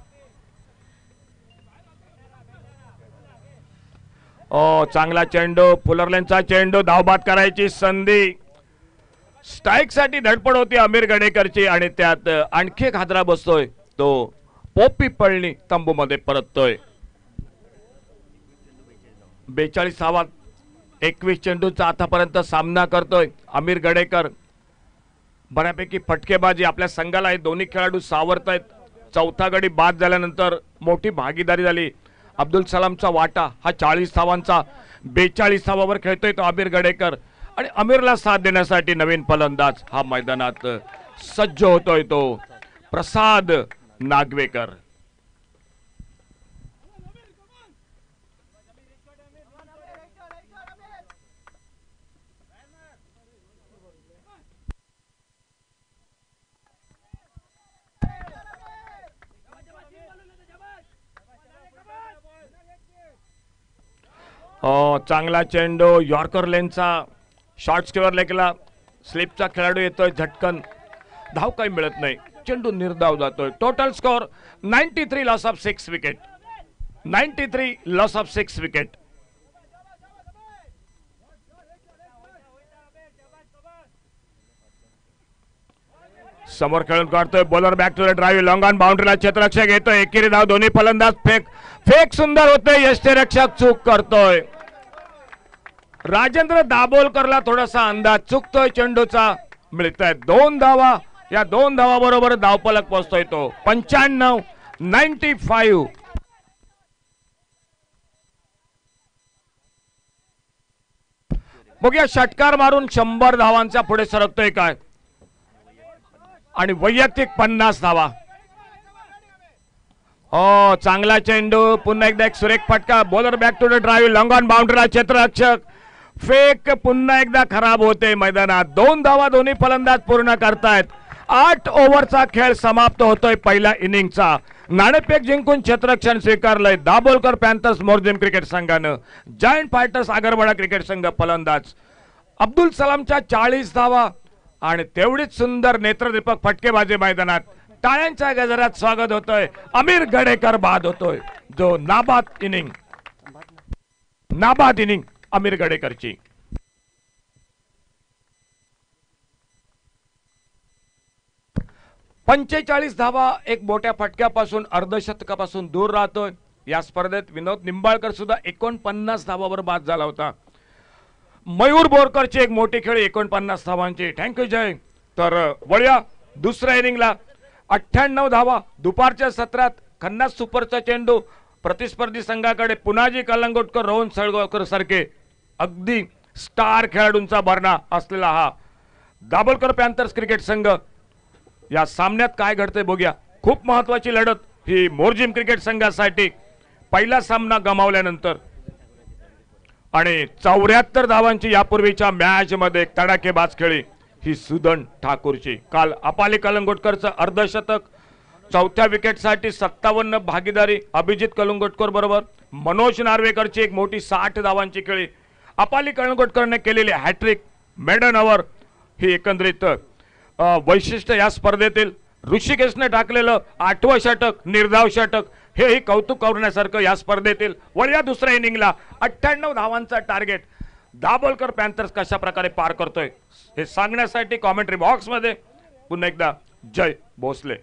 चांगला चेंडू. फुलरलेनचा चेंडू. धावबाद करायची संधी. स्ट्राईक साठी धडपड होती आमिर गणेकरची आणि त्यात आणखी एक हादरा बसतोय. तो पॉपी पळणी तंबूमध्ये परततोय. 42 धावा 21 चेंडूचा आतापर्यंत सामना करतोय आमिर गणेकर. बऱ्यापैकी फटकेबाजी आपल्या संघाला आहे. दोन्ही खेळाडू सावरत आहेत. चौथा गडी बाद झाल्यानंतर मोठी भागीदारी झाली. अब्दुल सलामचा वाटा हा 40 धावांचा. 42 धावावर खेळतोय तो आमिर गणेकर आणि आमिरला साथ देण्यासाठी नवीन फलंदाज हा मैदानात सज्ज होतोय तो प्रसाद नागवेकर. चांगला चेंडू. यॉर्कर लेनचा शॉर्ट स्क्वेअर लेगला स्लिपचा खेळाडू येतोय. झटकन धाव काही मिळत नाही. चेंडू निर्धाव जातोय. Total score 93 loss of 6 wicket. 93 loss of 6 wicket. समोर खेळून काढतोय. Bowler back to the drive. Long on बाउंड्रीला क्षेत्ररक्षक येतोय. एकेरी धाव. दोन्ही फलंदाज फेक सुंदर होतोय. यष्टीरक्षक चूक करतोय. राजेंद्र दाभोलकरला थोडासा अंदाज चुकतोय चेंडूचा. मिळतोय 2 धावा. या 2 धावा बरोबर धावफलक पोहोचतोय तो 95. बघूया षटकार मारून 100 धावांचा पुढे सरकतोय काय आणि वैयक्तिक 50 धावा. हो चांगला चेंडू, पुन्हा एकदा एक सुरेख फटका, bowler back to the drive, long on बाउंड्रीला क्षेत्ररक्षक, फेक पुन्हा एकदा खराब होते मैदानात. 2 धावा दोन्ही फलंदाज पूर्ण करतायत. 8 ओव्हरचा खेळ समाप्त होतोय पहिल्या इनिंगचा. नाणेफेक जिंकून क्षेत्ररक्षण स्वीकारलंय दाभोलकर पॅन्थर्स मोरजिम क्रिकेट संघानं. जायंट फायटर्स आगरवाडा क्रिकेट संघ फलंदाज अब्दुल सलामच्या 40 धावा आणि तेवढीच सुंदर नेत्रदीपक फटकेबाजी मैदानात. टाळ्यांच्या गजरात स्वागत होतोय. अमीर गडेकर बाद होतोय, जो नाबाद इनिंग अमीर गडेकरची. पंचेचाळीस धावा एक मोठ्या फटक्यापासून अर्धशतकापासून दूर राहतोय. या स्पर्धेत विनोद निंबाळकर सुद्धा 49 धावावर बाद झाला होता. मयूर बोरकरची एक मोठी खेळी 49 धावांची. थँक्यू जय. तर वळूया दुसऱ्या इनिंगला. 98 धावा दुपारच्या सत्रात खन्ना सुपरचा चेंडू. प्रतिस्पर्धी संघाकडे पुनाजी कलंगोटकर, रोहन सळगावकर सारखे अगदी स्टार खेळाडूंचा भरणा असलेला हा दाभोलकर पॅन्थर्स क्रिकेट संघ. या सामन्यात काय घडतंय बघूया. खूप महत्वाची लढत ही मोरजिम क्रिकेट संघासाठी. पहिला सामना गमावल्यानंतर आणि 74 धावांची यापूर्वीच्या मॅच मध्ये एक तडाखेबाज खेळी ही सुदन ठाकूरची. काल अपाली कलंगोटकरचं अर्धशतक, चौथ्या विकेटसाठी 57 भागीदारी अभिजित कलंगोटकर बरोबर. मनोज नार्वेकरची एक मोठी 60 धावांची खेळी. अपाली कलंगोटकरने केलेली हॅट्रिक, मेडन ओव्हर ही एकंदरीत वैशिष्ट्य या स्पर्धेतील. ऋषिकेशने टाकलेलं 8वं षटक, निर्धाव षटक, हेही कौतुक करण्यासारखं या स्पर्धेतील. वळ्या दुसऱ्या इनिंगला 98 धावांचा टार्गेट दाभोलकर पॅन्थर्स कशा प्रकारे पार करतोय हे सांगण्यासाठी कॉमेंट्री बॉक्स मध्ये पुन्हा एकदा जय भोसले.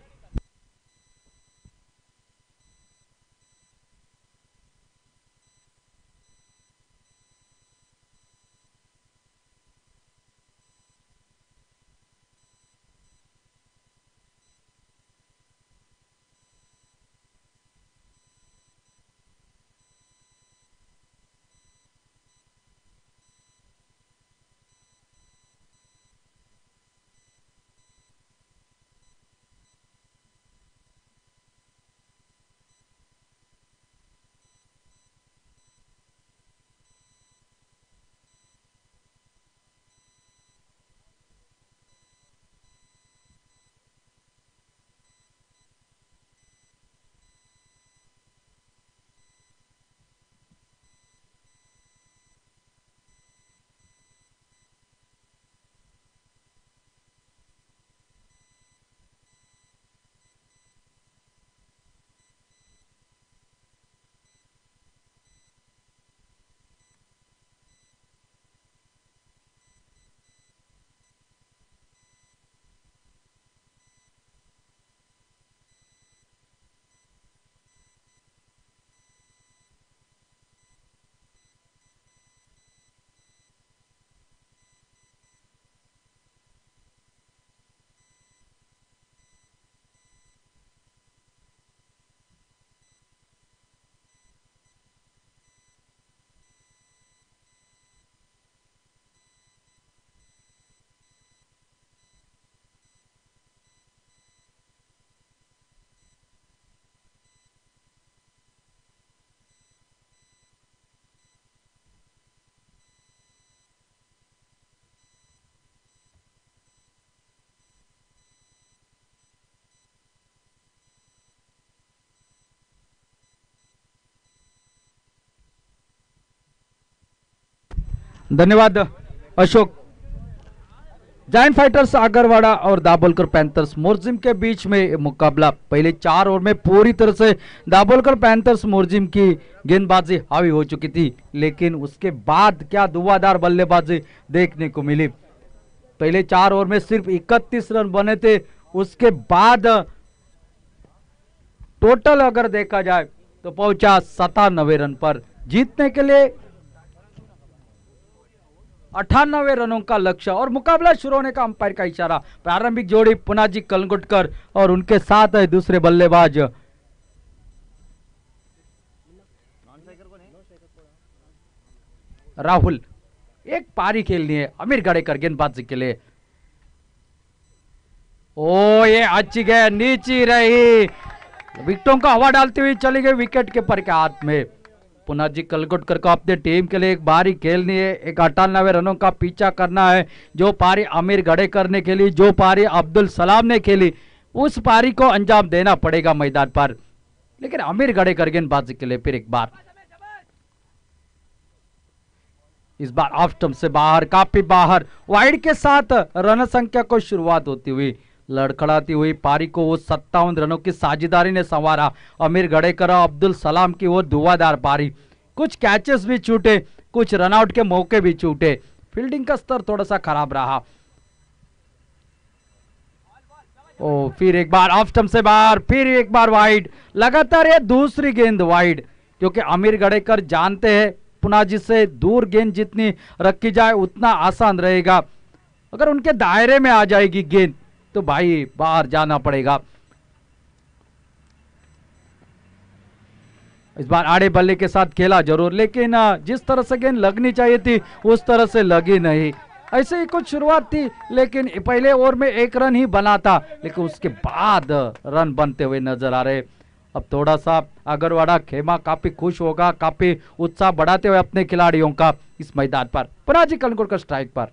धन्यवाद अशोक। जायंट फाइटर्स आगरवाड़ा और दाभोलकर पैंथर्स मोरजिम के बीच में मुकाबला पहले 4 ओवर में पूरी तरह से दाभोलकर पैंथर्स मोरजिम की गेंदबाजी हावी हो चुकी थी, लेकिन उसके बाद क्या धुआंधार बल्लेबाजी देखने को मिली। पहले 4 ओवर में सिर्फ 31 रन बने थे, उसके बाद टोटल अगर देखा जाए तो पहुंचा 97 रन पर। जीतने के लिए 98 रनों का लक्ष्य और मुकाबला शुरू होने का अंपायर का इशारा। प्रारंभिक जोड़ी पुनाजी कलंगुटकर और उनके साथ है दूसरे बल्लेबाज राहुल। एक पारी खेलनी है अमीर गड़ेकर गेंदबाजी के लिए। ओ ये अच्छी गए नीची रही, विकेटों का हवा डालती हुई चली गई विकेट कीपर के हाथ में। पुनाजी कलगुटकर को अपने टीम के लिए एक बारी खेलनी है, एक 98 रनों का पीछा करना है। जो पारी आमिर गड़ेकर ने खेली, जो पारी अब्दुल सलाम ने खेली, उस पारी को अंजाम देना पड़ेगा मैदान पर। लेकिन आमिर गड़ेकर गेंदबाजी के लिए फिर एक बार, इस बार ऑफ स्टंप से बाहर, काफी बाहर, वाइड के साथ रन संख्या को शुरुआत होती हुई लड़खड़ाती हुई पारी को वो 57 रनों की साझेदारी ने संवारा। आमिर गड़ेकर और अब्दुल सलाम की वो धुआंधार पारी, कुछ कैचेस भी छूटे, कुछ रनआउट के मौके भी छूटे, फील्डिंग का स्तर थोड़ा सा खराब रहा। ओ फिर एक बार ऑफ स्टंप से बाहर, फिर एक बार वाइड, लगातार ये दूसरी गेंद वाइड, क्योंकि आमिर गड़ेकर जानते हैं पुनाजी से दूर गेंद जितनी रखी जाए उतना आसान रहेगा। अगर उनके दायरे में आ जाएगी गेंद तो भाई बाहर जाना पड़ेगा। इस बार आड़े बल्ले के साथ खेला जरूर, लेकिन जिस तरह से गेंद लगनी चाहिए थी उस तरह से लगी नहीं। ऐसे ही कुछ शुरुआत थी, लेकिन पहले ओवर में 1 रन ही बना था, लेकिन उसके बाद रन बनते हुए नजर आ रहे। अब थोड़ा सा अगरवाड़ा खेमा काफी खुश होगा, काफी उत्साह बढ़ाते हुए अपने खिलाड़ियों का इस मैदान पर। पुनाजी कलगुटकर स्ट्राइक पर,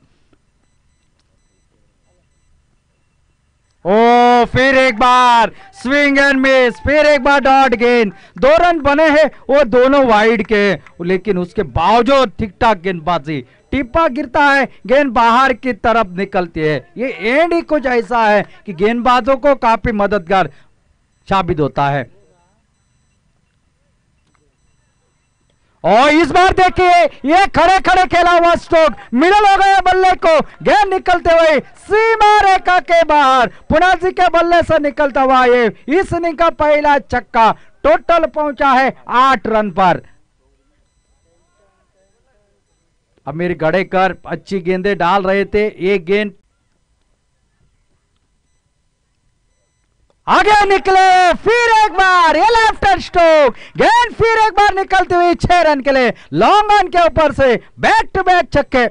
ओ फिर एक बार स्विंग एंड मिस, फिर एक बार डॉट गेंद। 2 रन बने हैं वो दोनों वाइड के, लेकिन उसके बावजूद ठीक ठाक गेंदबाजी, टिप्पा गिरता है, गेंद बाहर की तरफ निकलती है। ये एंड ही कुछ ऐसा है कि गेंदबाजों को काफी मददगार साबित होता है। और इस बार देखिए ये खड़े खड़े खेला हुआ स्ट्रोक मिडल हो गया बल्ले को, गेंद निकलते हुए सीमा रेखा के बाहर, पुनाजी के बल्ले से निकलता हुआ ये इस इनिंग का पहला छक्का। टोटल पहुंचा है 8 रन पर। आमिर गड़ेकर अच्छी गेंदें डाल रहे थे, एक गेंद आगे निकले, फिर एक बार ये लेफ्ट हैंड स्ट्रोक, गेंद फिर एक बार निकलती हुई 6 रन के लिए लॉन्ग ऑन के ऊपर से बैक टू बैक छक्के।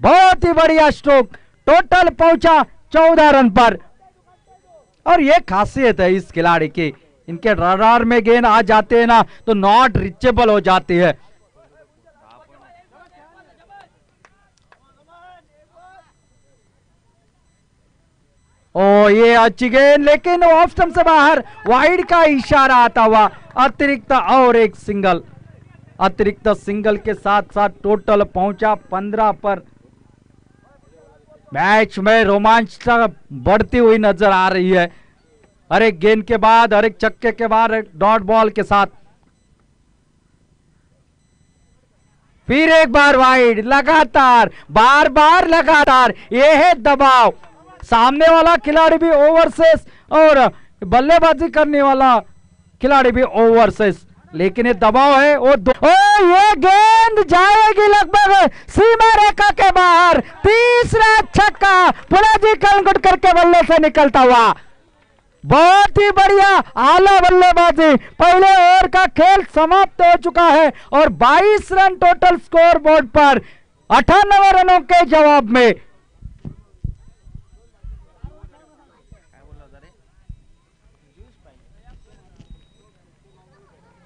बहुत ही बढ़िया स्ट्रोक, टोटल पहुंचा 14 रन पर। और ये खासियत है इस खिलाड़ी की, इनके रडार में गेंद आ जाते हैं ना तो नॉट रिचेबल हो जाती है। ओ ये अच्छी गेंद, लेकिन ऑफ स्टंप से बाहर, वाइड का इशारा आता हुआ अतिरिक्त और एक सिंगल। अतिरिक्त सिंगल के साथ साथ टोटल पहुंचा 15 पर। मैच में रोमांचता बढ़ती हुई नजर आ रही है। हर एक गेंद के बाद, हर एक छक्के के बाद, डॉट बॉल के साथ फिर एक बार वाइड, लगातार बार बार लगातार, ये है दबाव। सामने वाला खिलाड़ी भी ओवरसेस और बल्लेबाजी करने वाला खिलाड़ी भी ओवरसेस, लेकिन ये दबाव है वो ये गेंद जाएगी लगभग सीमा रेखा के बाहर। तीसरा छक्का पुनाजी कलगुटकर के बल्ले से निकलता हुआ। बहुत ही बढ़िया आला बल्लेबाजी। पहले ओवर का खेल समाप्त हो चुका है और 22 रन टोटल स्कोर बोर्ड पर 98 रनों के जवाब में।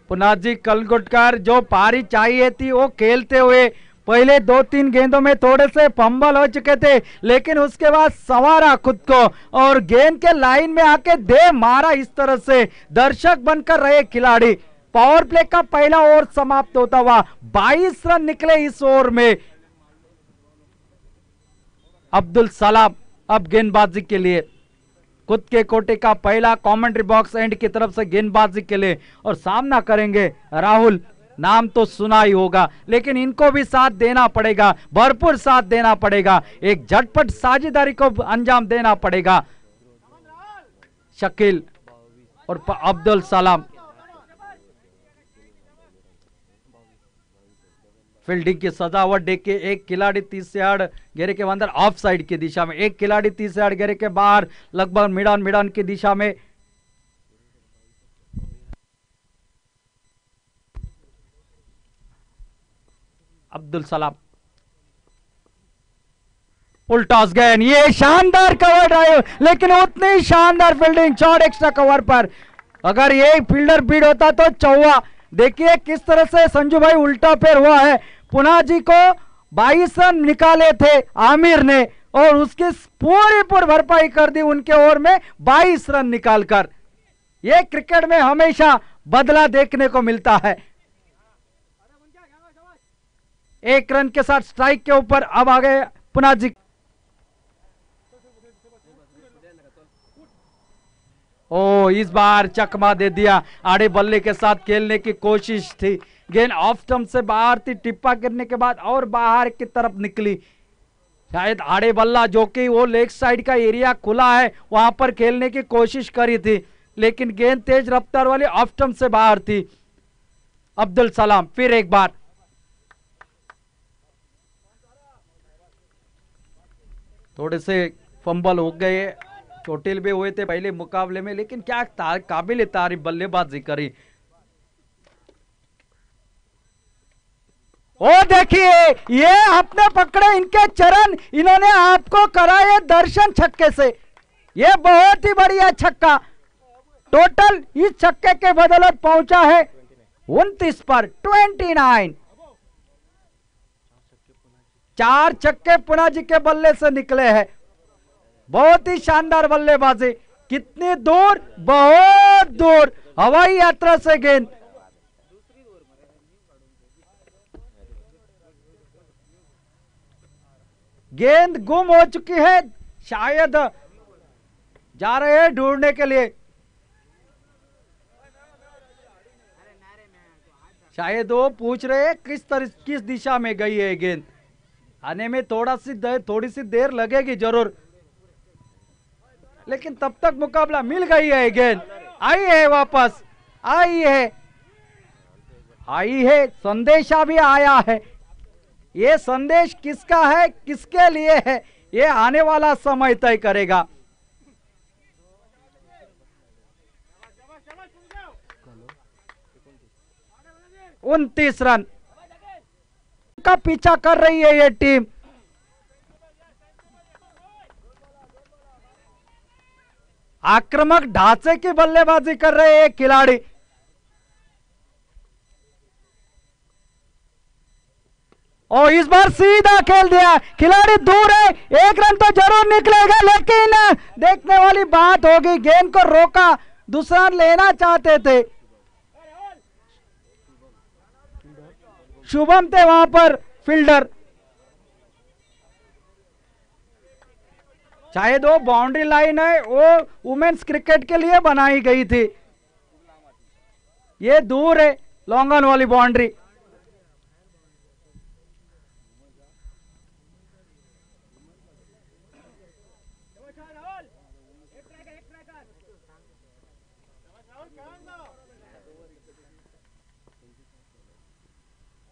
पुनाजी कलगुटकर जो पारी चाहिए थी वो खेलते हुए पहले 2-3 गेंदों में थोड़े से फंबल हो चुके थे, लेकिन उसके बाद संवारा खुद को और गेंद के लाइन में आके दे मारा। इस तरह से दर्शक बनकर रहे खिलाड़ी। पावर प्ले का पहला ओवर समाप्त होता हुआ 22 रन निकले इस ओवर में। अब्दुल सलाम अब गेंदबाजी के लिए, खुद के कोटे का पहला कमेंट्री बॉक्स एंड की तरफ से गेंदबाजी के लिए, और सामना करेंगे राहुल। नाम तो सुना ही होगा, लेकिन इनको भी साथ देना पड़ेगा, भरपूर साथ देना पड़ेगा, एक झटपट साझेदारी को अंजाम देना पड़ेगा। शकील और अब्दुल सलाम फील्डिंग की सजावट देखे, एक खिलाड़ी 30 यार्ड घेरे के अंदर ऑफ साइड की दिशा में, एक खिलाड़ी 30 यार्ड घेरे के बाहर लगभग मिडान की दिशा में। अब्दुल सलाम फुल टॉस गेंद, ये शानदार कवर ड्राइव, लेकिन उतनी शानदार फील्डिंग शॉट एक्स्ट्रा कवर पर अगर ये फील्डर बीड होता तो चौवा। देखिए किस तरह से संजू भाई उल्टा पैर हुआ है। पुना जी को 22 रन निकाले थे आमिर ने और उसकी पूरी भरपाई कर दी उनके ओवर में 22 रन निकालकर। ये क्रिकेट में हमेशा बदला देखने को मिलता है। 1 रन के साथ स्ट्राइक के ऊपर अब आ गए पुना जी। ओ इस बार चकमा दे दिया। आड़े बल्ले के साथ खेलने की कोशिश थी, गेंद ऑफ स्टंप से बाहर थी, टिप्पा गिरने के बाद और बाहर की तरफ निकली। शायद आड़े बल्ला जो कि वो लेग साइड का एरिया खुला है वहां पर खेलने की कोशिश करी थी, लेकिन गेंद तेज रफ्तार वाली ऑफ स्टंप से बाहर थी। अब्दुल सलाम फिर एक बार। थोड़े से फंबल हो गए, चोटिल भी हुए थे पहले मुकाबले में, लेकिन क्या काबिल तारीफ बल्लेबाजी करी। ओ देखिए ये आपने पकड़े इनके चरण, इन्होंने आपको कराए दर्शन छक्के से। ये बहुत ही बढ़िया छक्का। टोटल इस छक्के के बदौलत पहुंचा है 29 पर 29। 4 छक्के पुना जी के बल्ले से निकले हैं। बहुत ही शानदार बल्लेबाजी। कितनी दूर, बहुत दूर हवाई यात्रा से गेंद। गेंद गुम हो चुकी है, शायद जा रहे हैं ढूंढने के लिए। शायद वो पूछ रहे हैं किस दिशा में गई है गेंद। आने में थोड़ी सी देर लगेगी जरूर, लेकिन तब तक मुकाबला मिल गई है। गेंद आई है वापस, आई है। संदेशा भी आया है। ये संदेश किसका है, किसके लिए है, ये आने वाला समय तय करेगा। उन 29 रन का पीछा कर रही है ये टीम। आक्रामक ढांचे की बल्लेबाजी कर रहे हैं खिलाड़ी। और इस बार सीधा खेल दिया, खिलाड़ी दूर है। 1 रन तो जरूर निकलेगा, लेकिन देखने वाली बात होगी, गेंद को रोका, दूसरा रन लेना चाहते थे। शुभम थे वहां पर फील्डर। शायद वो बाउंड्री लाइन है, वो वुमेन्स क्रिकेट के लिए बनाई गई थी। ये दूर है लॉन्ग ऑन वाली बाउंड्री।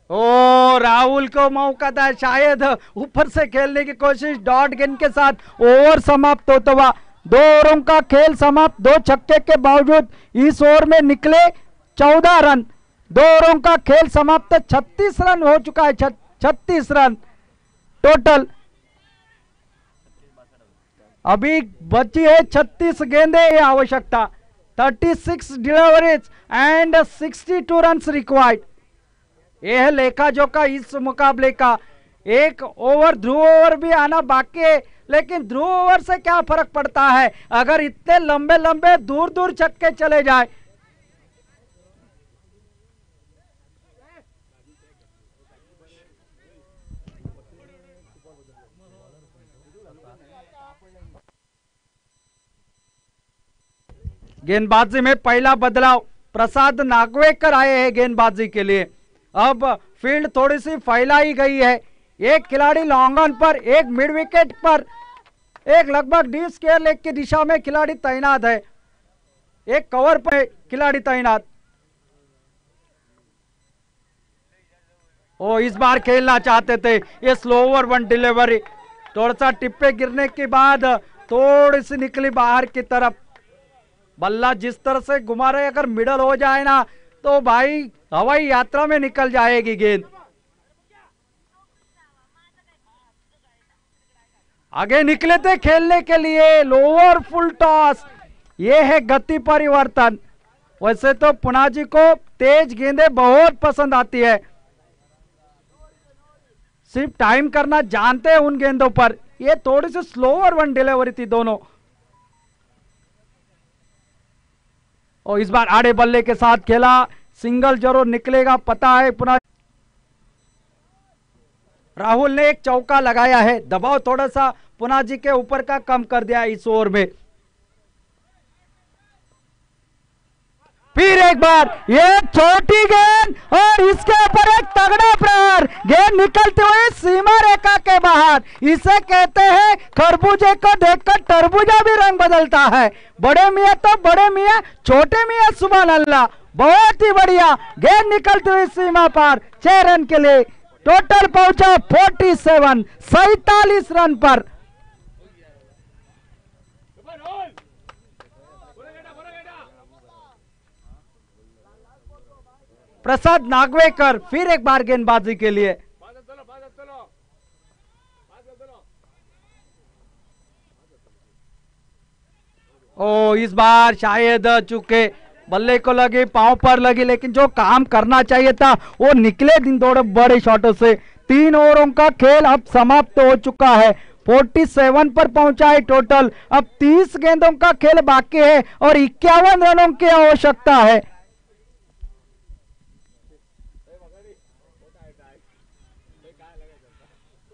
ओ राहुल को मौका था, शायद ऊपर से खेलने की कोशिश। डॉट गेंद के साथ ओवर समाप्त होता हुआ 2 ओवरों का खेल समाप्त। 2 छक्के के बावजूद इस ओवर में निकले 14 रन। 2 ओवरों का खेल समाप्त। 36 रन हो चुका है, 36 रन टोटल। अभी बची है 36 गेंदे की आवश्यकता। 36 डिलीवरीज एंड 62 रन रिक्वायर्ड। यह है लेखा जोखा इस मुकाबले का। एक ओवर ध्रुव ओवर भी आना बाकी है, लेकिन ध्रुव ओवर से क्या फर्क पड़ता है अगर इतने लंबे लंबे दूर दूर छक्के चले जाए। गेंदबाजी में पहला बदलाव, प्रसाद नागवेकर आए हैं गेंदबाजी के लिए। अब फील्ड थोड़ी सी फैलाई गई है। एक खिलाड़ी लॉन्ग ऑन पर, एक मिड विकेट पर, एक लगभग डी स्क्वायर लेग की दिशा में खिलाड़ी तैनात है, एक कवर पर खिलाड़ी तैनात। ओ इस बार खेलना चाहते थे, ये स्लो ओवर 1 डिलीवरी। थोड़ा सा टिप्पे गिरने के बाद थोड़ी सी निकली बाहर की तरफ। बल्ला जिस तरह से घुमा रहे, अगर मिडल हो जाए ना तो भाई हवाई यात्रा में निकल जाएगी गेंद। आगे निकले थे खेलने के लिए, लोअर फुल टॉस। ये है गति परिवर्तन। वैसे तो पुनाजी को तेज गेंदें बहुत पसंद आती है, सिर्फ टाइम करना जानते हैं उन गेंदों पर। ये थोड़ी सी स्लोअर वन डिलीवरी थी दोनों। और इस बार आड़े बल्ले के साथ खेला, सिंगल जरूर निकलेगा पता है पुनाजी। राहुल ने एक चौका लगाया है, दबाव थोड़ा सा पुनाजी के ऊपर का कम कर दिया इस ओवर में। फिर एक बार ये छोटी गेंद और इसके ऊपर एक तगड़ा प्रहार, गेंद निकलते हुए सीमा रेखा के बाहर। इसे कहते हैं खरबूजे को देखकर तरबूजा भी रंग बदलता है। बड़े मियां तो बड़े मियां, छोटे मियां सुभान अल्लाह। बहुत ही बढ़िया गेंद निकलती हुई सीमा पार, 6 रन के लिए टोटल पहुंचा 47 रन पर। प्रसाद नागवेकर फिर एक बार गेंदबाजी के लिए। ओ इस बार शायद चूके बल्ले को लगी, पांव पर लगी, लेकिन जो काम करना चाहिए था वो निकले दिन दौड़े बड़े शॉटों से। 3 ओवरों का खेल अब समाप्त हो चुका है, 47 पर पहुंचा है टोटल। अब 30 गेंदों का खेल बाकी है और 51 रनों की आवश्यकता है।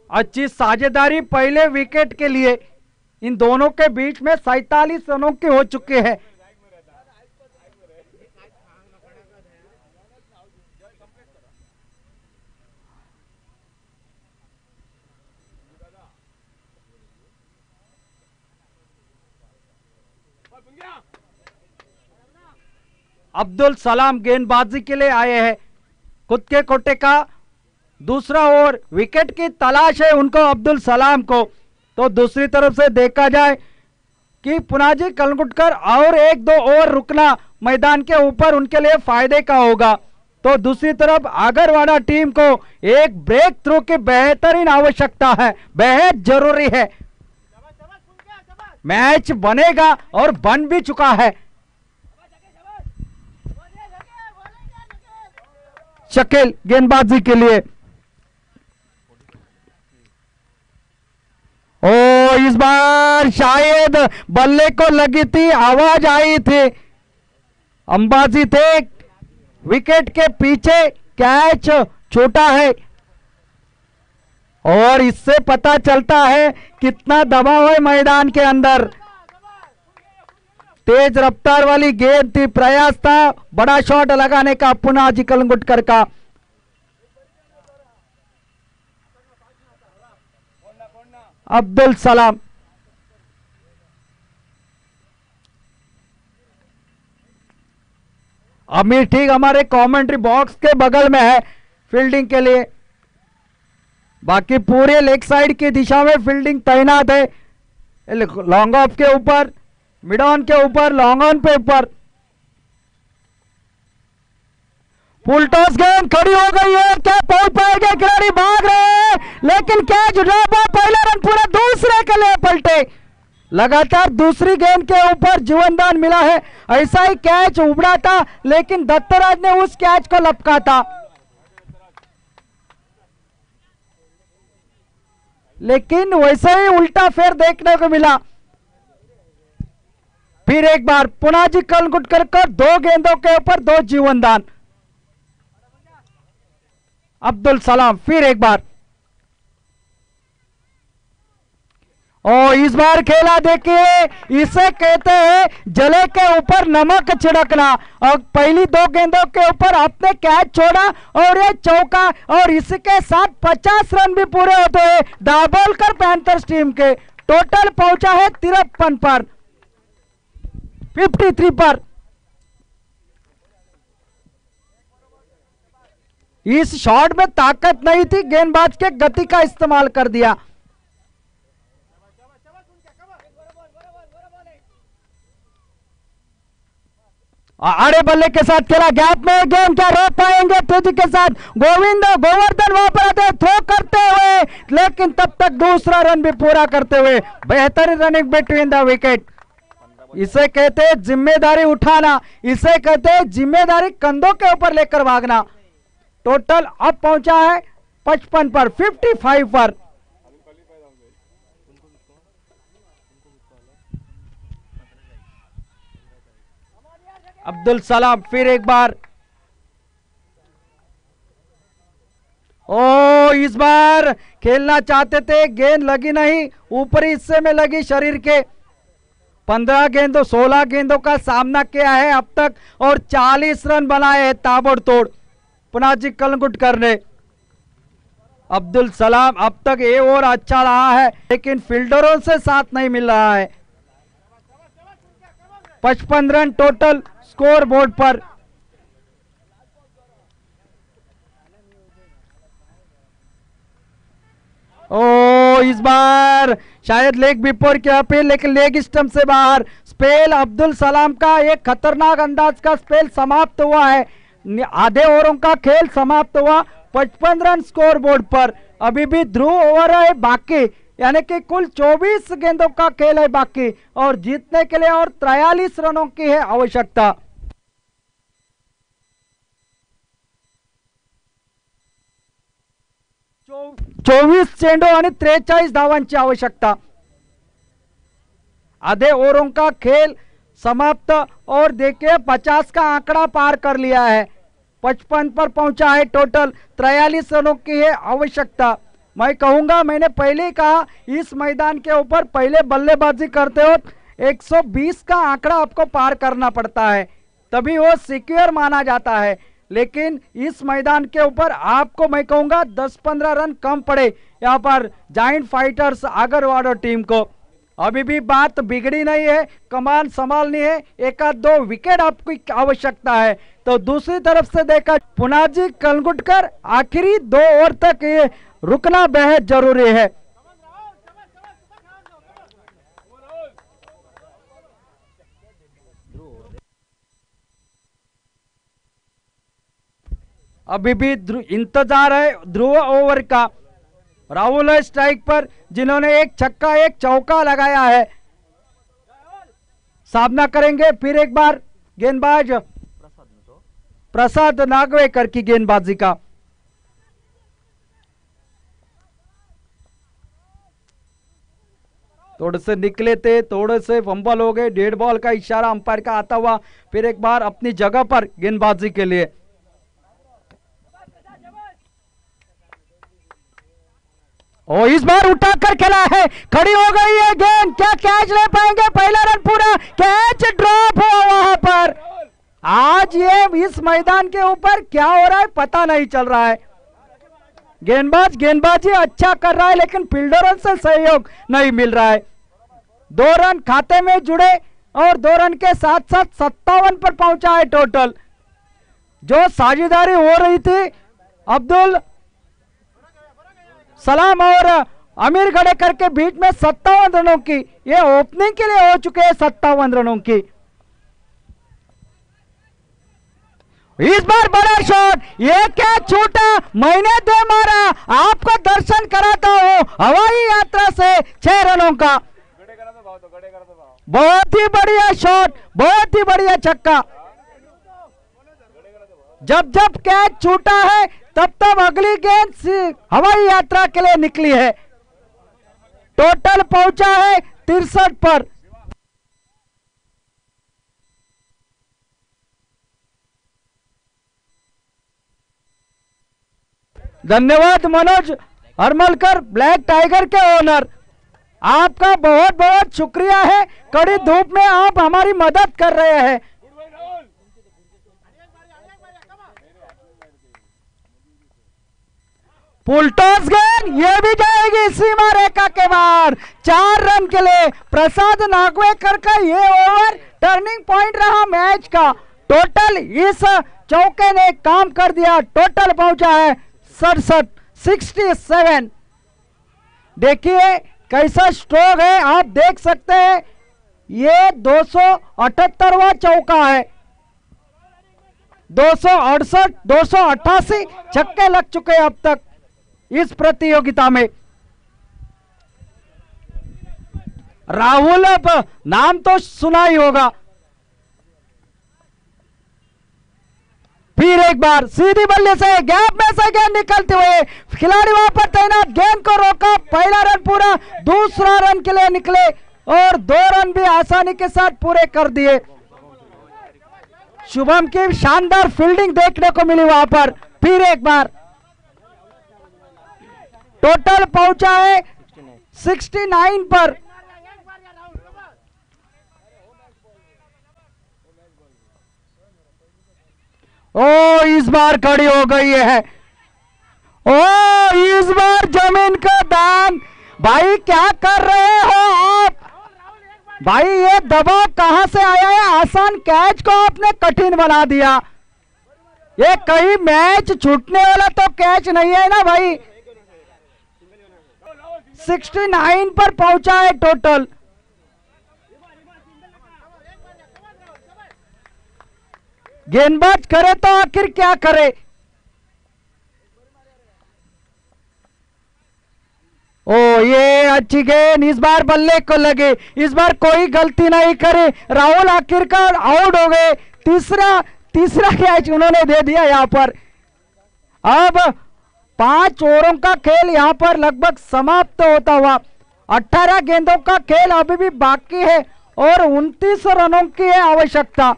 अच्छी साझेदारी पहले विकेट के लिए, इन दोनों के बीच में 47 रनों के हो चुके हैं। अब्दुल सलाम गेंदबाजी के लिए आए हैं, खुद के कोटे का दूसरा ओवर, विकेट की तलाश है उनको अब्दुल सलाम को। तो दूसरी तरफ से देखा जाए कि पुनाजी कलंगुटकर और 1-2 ओवर रुकना मैदान के ऊपर उनके लिए फायदे का होगा। तो दूसरी तरफ आगरवाड़ा टीम को एक ब्रेक थ्रू की बेहतरीन आवश्यकता है, बेहद जरूरी है। मैच बनेगा और बन भी चुका है। शकील गेंदबाजी के लिए। ओ इस बार शायद बल्ले को लगी थी, आवाज आई थी, अंबाजी थे, विकेट के पीछे कैच छूटा है और इससे पता चलता है कितना दबाव है मैदान के अंदर। तेज रफ्तार वाली गेंद थी, प्रयास था बड़ा शॉट लगाने का पुनाजी कलंगुटकर का। अब्दुल सलाम अमीर ठीक हमारे कमेंट्री बॉक्स के बगल में है फील्डिंग के लिए, बाकी पूरे लेग साइड की दिशा में फील्डिंग तैनात है। लॉन्ग ऑफ के ऊपर, मिड ऑन के ऊपर, लॉन्ग ऑन पे ऊपर। फुल टॉस गेंद खड़ी हो गई है, क्या पहुंच पाएंगे खिलाड़ी, भाग रहे हैं लेकिन कैच ड्रॉप हुआ, पहला रन पूरा दूसरे के लिए पलटे। लगातार दूसरी गेंद के ऊपर जीवनदान मिला है। ऐसा ही कैच उबड़ा था लेकिन दत्तराज ने उस कैच को लपका था, लेकिन वैसे ही उल्टा फेर देखने को मिला। फिर एक बार पुनाजी कलंगुटकर को 2 गेंदों के ऊपर 2 जीवनदान। अब्दुल सलाम फिर एक बार, और इस बार खेला देखिए, इसे कहते हैं जले के ऊपर नमक छिड़कना। और पहली 2 गेंदों के ऊपर आपने कैच छोड़ा और ये चौका, और इसके साथ 50 रन भी पूरे होते हैं दाभोलकर पैंथर्स टीम के। टोटल पहुंचा है 53 पर, 53 पर। इस शॉट में ताकत नहीं थी, गेंदबाज के गति का इस्तेमाल कर दिया। आड़े बल्ले के साथ खेला, गैप में गेंद क्या रोक पाएंगे तेजी के साथ। गोवर्धन वहां पर आते थ्रो करते हुए, लेकिन तब तक दूसरा रन भी पूरा करते हुए बेहतरीन रनिंग बिटवीन द विकेट। इसे कहते हैं जिम्मेदारी उठाना, इसे कहते हैं जिम्मेदारी कंधों के ऊपर लेकर भागना। टोटल अब पहुंचा है 55 पर, 55 पर। अब्दुल सलाम फिर एक बार, ओ इस बार खेलना चाहते थे, गेंद लगी नहीं, ऊपरी हिस्से में लगी शरीर के। 15 गेंदों 16 गेंदों का सामना किया है अब तक और 40 रन बनाए हैं ताबड़तोड़ पुनाजी कलंगुटकर ने। अब्दुल सलाम अब तक ये और अच्छा रहा है, लेकिन फील्डरों से साथ नहीं मिल रहा है। 55 रन टोटल स्कोर बोर्ड पर। ओ इस बार शायद लेग बिफोर की अपील, लेकिन लेग स्टंप से बाहर। स्पेल अब्दुल सलाम का एक खतरनाक अंदाज का स्पेल समाप्त हुआ है। आधे ओवरों का खेल समाप्त हुआ 55 रन स्कोर बोर्ड पर। अभी भी ध्रुव ओवर है बाकी, यानी कि कुल 24 गेंदों का खेल है बाकी और जीतने के लिए और 43 रनों की है आवश्यकता। चौ 24 चेंडू आणि 43 धावांची आवश्यकता। आधे ओवरों का खेल समाप्त और देखिए 50 का आंकड़ा पार कर लिया है, 55 पर पहुंचा है। टोटल 43 रनों की है आवश्यकता। मैं कहूंगा, मैंने पहले ही कहा, इस मैदान के ऊपर पहले बल्लेबाजी करते हो 120 का आंकड़ा आपको पार करना पड़ता है, तभी वो सिक्योर माना जाता है। लेकिन इस मैदान के ऊपर आपको मैं कहूंगा 10-15 रन कम पड़े यहाँ पर जायंट फाइटर्स आगरवाड़ा टीम को। अभी भी बात बिगड़ी नहीं है, कमान संभालनी है, एक आध 2 विकेट आपकी आवश्यकता है। तो दूसरी तरफ से देखा पुनाजी कलंगुटकर, आखिरी 2 ओवर तक ये रुकना बेहद जरूरी है। अभी भी इंतजार है ध्रुव ओवर का। राहुल है स्ट्राइक पर, जिन्होंने एक छक्का एक चौका लगाया है। सामना करेंगे फिर एक बार गेंदबाज प्रसाद नागवेकर की गेंदबाजी का। थोड़े से निकले थे, थोड़े से फंबल हो गए, डेड बॉल का इशारा अंपायर का आता हुआ। फिर एक बार अपनी जगह पर गेंदबाजी के लिए। ओ इस बार उठाकर खेला है, खड़ी हो गई है गेंद, क्या कैच ले पाएंगे? पहला रन पूरा, कैच ड्रॉप हुआ वहां पर। आज ये इस मैदान के ऊपर क्या हो रहा है पता नहीं चल रहा है। गेंदबाज गेंदबाजी अच्छा कर रहा है, लेकिन फील्डरों से सहयोग नहीं मिल रहा है। 2 रन खाते में जुड़े और 2 रन के साथ साथ 57 पर पहुंचा है टोटल। जो साझेदारी हो रही थी अब्दुल सलाम और अमीर गडेकर के बीच में 57 रनों की, ये ओपनिंग के लिए हो चुके हैं 57 रनों की। इस बार बड़ा शॉट, ये क्या छूटा, मैंने दे मारा, आपको दर्शन कराता हूं हवाई यात्रा से 6 रनों का। बहुत ही बढ़िया शॉट, बहुत ही बढ़िया छक्का। जब जब कैच छूटा है तब तब अगली गेंद हवाई यात्रा के लिए निकली है। टोटल पहुंचा है 63 पर। धन्यवाद मनोज हरमलकर, ब्लैक टाइगर के ओनर, आपका बहुत बहुत शुक्रिया है। कड़ी धूप में आप हमारी मदद कर रहे हैं। फुलटॉस गेंद, ये भी जाएगी सीमा रेखा के बाहर। 4 रन के लिए प्रसाद नागवेकर का ये ओवर टर्निंग पॉइंट रहा मैच का। टोटल इस चौके ने काम कर दिया। टोटल पहुंचा है 67। देखिए कैसा स्ट्रोक है, आप देख सकते हैं। ये 278वां चौका है। 268 288 छक्के लग चुके हैं अब तक इस प्रतियोगिता में। राहुल, अब नाम तो सुना ही होगा। फिर एक बार सीधी बल्ले से गैप में से गेंद निकलते हुए खिलाड़ी वहां पर तैनात, गेंद को रोका, पहला रन पूरा, दूसरा रन के लिए निकले और 2 रन भी आसानी के साथ पूरे कर दिए। शुभम की शानदार फील्डिंग देखने को मिली वहां पर। फिर एक बार टोटल पहुंचा है 69 पर। ओ इस बार खड़ी हो गई है, ओ इस बार जमीन का दान। भाई क्या कर रहे हो आप? भाई ये दबाव कहां से आया है? आसान कैच को आपने कठिन बना दिया। ये कहीं मैच छूटने वाला तो कैच नहीं है ना भाई। 69 पर पहुंचा है टोटल। गेंदबाज करे तो आखिर क्या करे? ओ ये अच्छी गेंद इस बार बल्ले को लगे, इस बार कोई गलती नहीं करे। राहुल आखिरकार आउट हो गए। तीसरा कैच उन्होंने दे दिया यहां पर। अब 5 ओवरों का खेल यहां पर लगभग समाप्त होता हुआ। 18 गेंदों का खेल अभी भी बाकी है और 29 रनों की है आवश्यकता।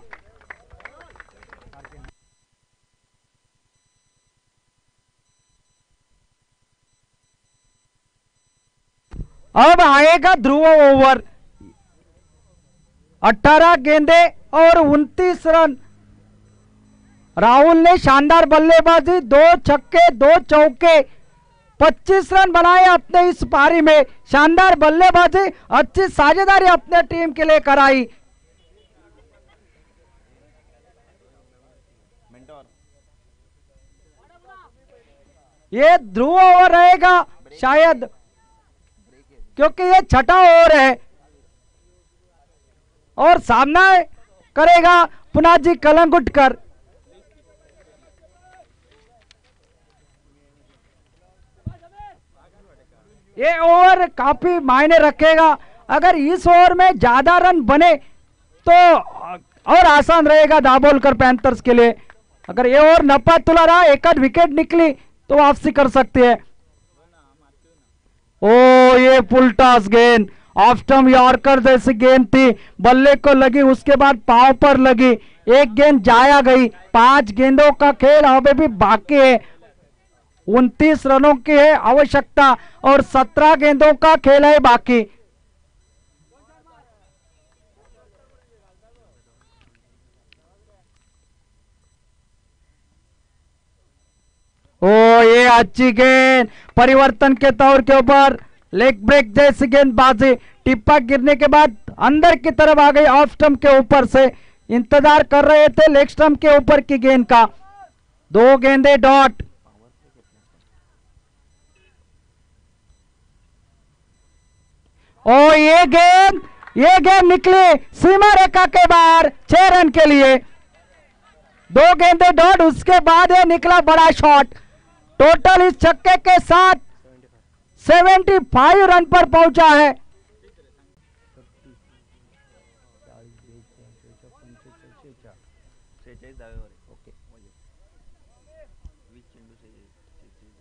अब आएगा ध्रुव ओवर। 18 गेंदे और 29 रन। राहुल ने शानदार बल्लेबाजी, 2 छक्के 2 चौके, 25 रन बनाए अपने इस पारी में। शानदार बल्लेबाजी, अच्छी साझेदारी अपने टीम के लिए कराई। ये ध्रुव ओवर रहेगा शायद, क्योंकि ये छठा ओवर है और सामना करेगा पुनाजी कलंगुटकर। ये ओवर काफी मायने रखेगा। अगर इस ओवर में ज्यादा रन बने तो और आसान रहेगा दाबोलकर पैंथर्स के लिए। अगर ये ओवर नपा तुला रहा, एक आध विकेट निकली तो वापसी कर सकते हैं। ओ ये फुल टॉस गेंद, ऑफ स्टंप यॉर्कर जैसी गेंद थी, बल्ले को लगी, उसके बाद पांव पर लगी, एक गेंद जाया गई। 5 गेंदों का खेल अभी भी बाकी है। 29 रनों की है आवश्यकता और 17 गेंदों का खेल है बाकी। ओ ये अच्छी गेंद, परिवर्तन के तौर के ऊपर लेग ब्रेक जैसी गेंदबाजी, टिप्पा गिरने के बाद अंदर की तरफ आ गई ऑफ स्टंप के ऊपर से। इंतजार कर रहे थे लेग स्टंप के ऊपर की गेंद का। 2 गेंदे डॉट। ओ ये गेंद निकली सीमा रेखा के बाहर 6 रन के लिए। 2 गेंदे डॉट, उसके बाद ये निकला बड़ा शॉट। टोटल इस छक्के के साथ 75 रन पर पहुंचा है।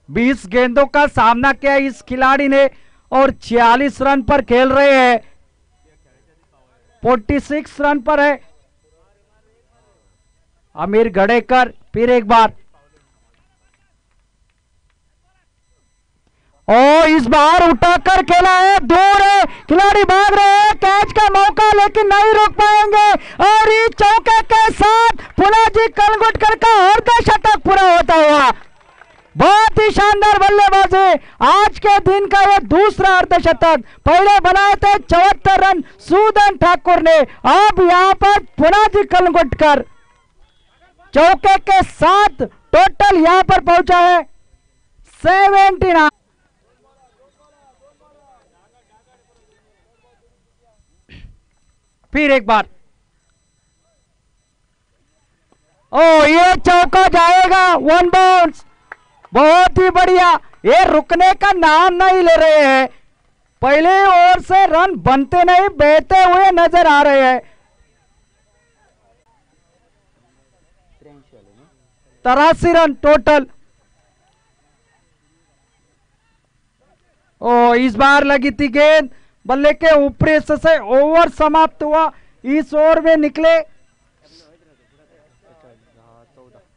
बीस गेंदों का सामना किया इस खिलाड़ी ने और 46 रन पर खेल रहे हैं। 46 रन पर है अमीर गड़ेकर। फिर एक बार, ओ इस बार उठाकर खेला है, दूर है, खिलाड़ी भाग रहे हैं, कैच का मौका लेकिन नहीं रोक पाएंगे और इस चौके के साथ पुनाजी कलंगुटकर का अर्धशतक पूरा होता हुआ। बहुत ही शानदार बल्लेबाजी, आज के दिन का यह दूसरा अर्धशतक। पहले बनाए थे 74 रन सूदन ठाकुर ने, अब यहां पर पुनाजी कलंगुटकर चौके के साथ टोटल यहां पर पहुंचा है 79। फिर एक बार, ओ ये चौका जाएगा, 1 बाउंस। बहुत ही बढ़िया, ये रुकने का नाम नहीं ले रहे हैं। पहले ओवर से रन बनते नहीं, बहते हुए नजर आ रहे हैं। 83 रन टोटल। ओ इस बार लगी थी गेंद बल्ले के ऊपरी हिस्से से, ओवर समाप्त हुआ। इस ओवर में निकले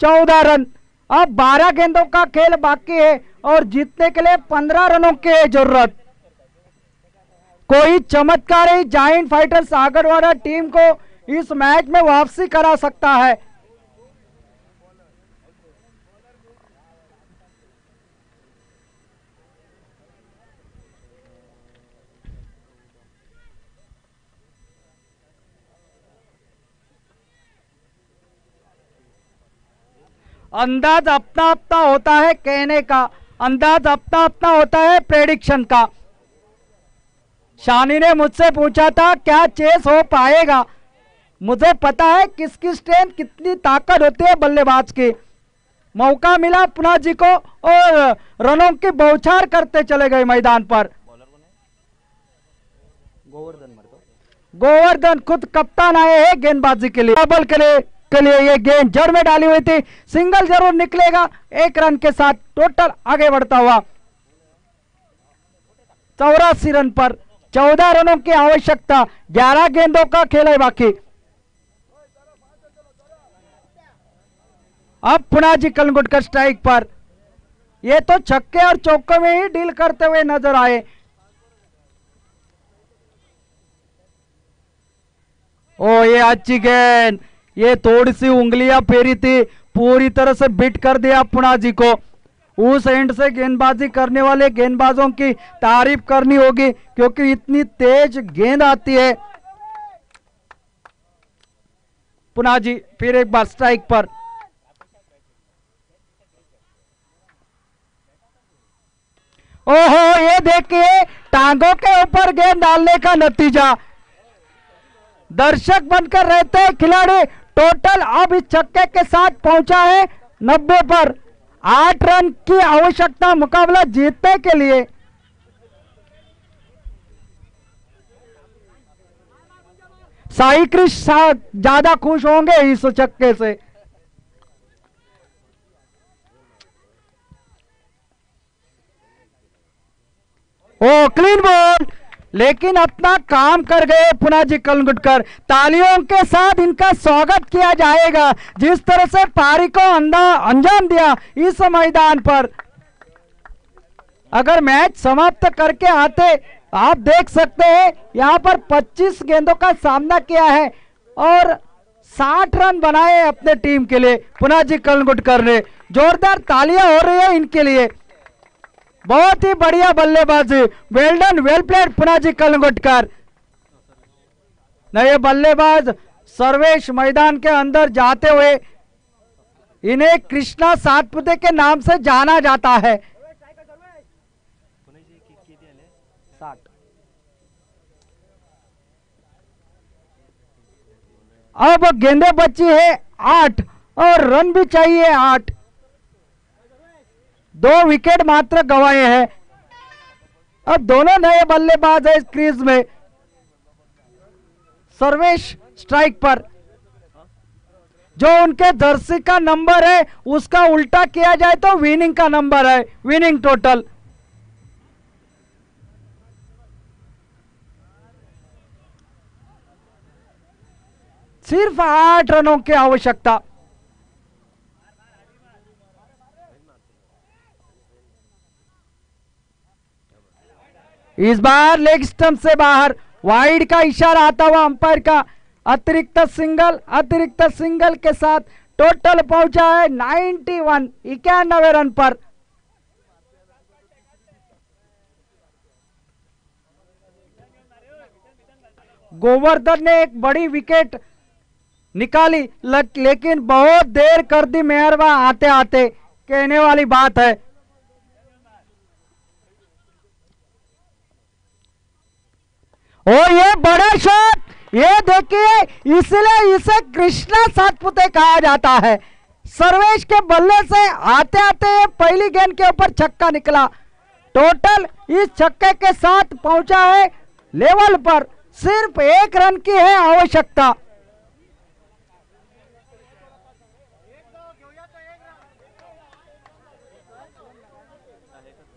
14 रन। अब 12 गेंदों का खेल बाकी है और जीतने के लिए 15 रनों की जरूरत। कोई चमत्कार ही जायंट फाइटर्स आगरवाड़ा टीम को इस मैच में वापसी करा सकता है। अंदाज अपना अपना होता है कहने का, अंदाज अपना अपना होता है प्रेडिक्शन का। शानी ने मुझसे पूछा था क्या चेस हो पाएगा। मुझे पता है किसकी स्ट्रेंथ, कितनी ताकत होती है बल्लेबाज की। मौका मिला पुना जी को और रनों की बौछार करते चले गए मैदान पर। गोवर्धन खुद कप्तान आए हैं गेंदबाजी के लिए। डबल के लिए ये गेंद जड़ में डाली हुई थी, सिंगल जरूर निकलेगा। 1 रन के साथ टोटल आगे बढ़ता हुआ 84 रन पर 14 रनों की आवश्यकता। 11 गेंदों का खेल है बाकी। अब पुनाजी कलंगुटकर स्ट्राइक पर। ये तो छक्के और चौकों में ही डील करते हुए नजर आए। ओ ये अच्छी गेंद, ये थोड़ी सी उंगलियां फेरी थी, पूरी तरह से बिट कर दिया पुनाजी को। उस एंड से गेंदबाजी करने वाले गेंदबाजों की तारीफ करनी होगी क्योंकि इतनी तेज गेंद आती है। पुनाजी फिर एक बार स्ट्राइक पर। ओहो ये देखिए टांगों के ऊपर गेंद डालने का नतीजा। दर्शक बनकर रहते हैं खिलाड़ी। टोटल अब इस छक्के के साथ पहुंचा है 90 पर। 8 रन की आवश्यकता मुकाबला जीतने के लिए। साई कृष्ण ज्यादा खुश होंगे इस छक्के से। ओ क्लीन बॉल, लेकिन अपना काम कर गए पुनाजी कलंगुटकर। तालियों के साथ इनका स्वागत किया जाएगा जिस तरह से पारी को अंजाम दिया इस मैदान पर। अगर मैच समाप्त करके आते, आप देख सकते हैं यहां पर 25 गेंदों का सामना किया है और 60 रन बनाए अपने टीम के लिए पुनाजी कलंगुटकर ने। जोरदार तालियां हो रही है इनके लिए। बहुत ही बढ़िया बल्लेबाजी, well done, well played Punaji Kalangutkar. नए बल्लेबाज सर्वेश मैदान के अंदर जाते हुए इन्हें कृष्णा सातपुते के नाम से जाना जाता है। अब गेंदे बची है 8 और रन भी चाहिए 8। 2 विकेट मात्र गंवाए हैं। अब दोनों नए बल्लेबाज है इस क्रीज में। सर्वेश स्ट्राइक पर। जो उनके जर्सी का नंबर है उसका उल्टा किया जाए तो विनिंग का नंबर है, विनिंग टोटल। सिर्फ 8 रनों की आवश्यकता। इस बार लेग स्टंप से बाहर, वाइड का इशारा आता हुआ अंपायर का। अतिरिक्त सिंगल के साथ टोटल पहुंचा है 91 रन पर। गोवर्धन ने एक बड़ी विकेट निकाली लेकिन बहुत देर कर दी मेहरबा आते आते, कहने वाली बात है। ओ ये बड़ा शॉट, ये देखिए, इसलिए इसे कृष्णा सातपुते कहा जाता है। सर्वेश के बल्ले से आते आते पहली गेंद के ऊपर छक्का निकला। टोटल इस छक्के के साथ पहुंचा है लेवल पर। सिर्फ 1 रन की है आवश्यकता।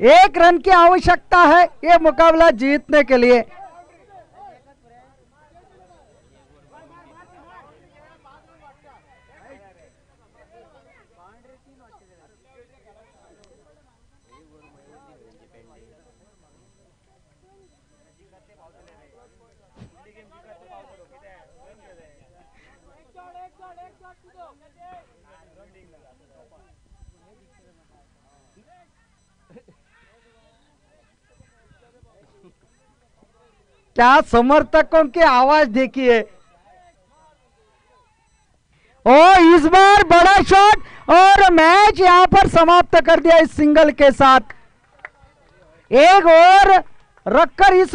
एक रन की आवश्यकता है ये मुकाबला जीतने के लिए। क्या समर्थकों की आवाज देखिए। ओ इस बार बड़ा शॉट और मैच यहां पर समाप्त कर दिया इस सिंगल के साथ। एक और रखकर इस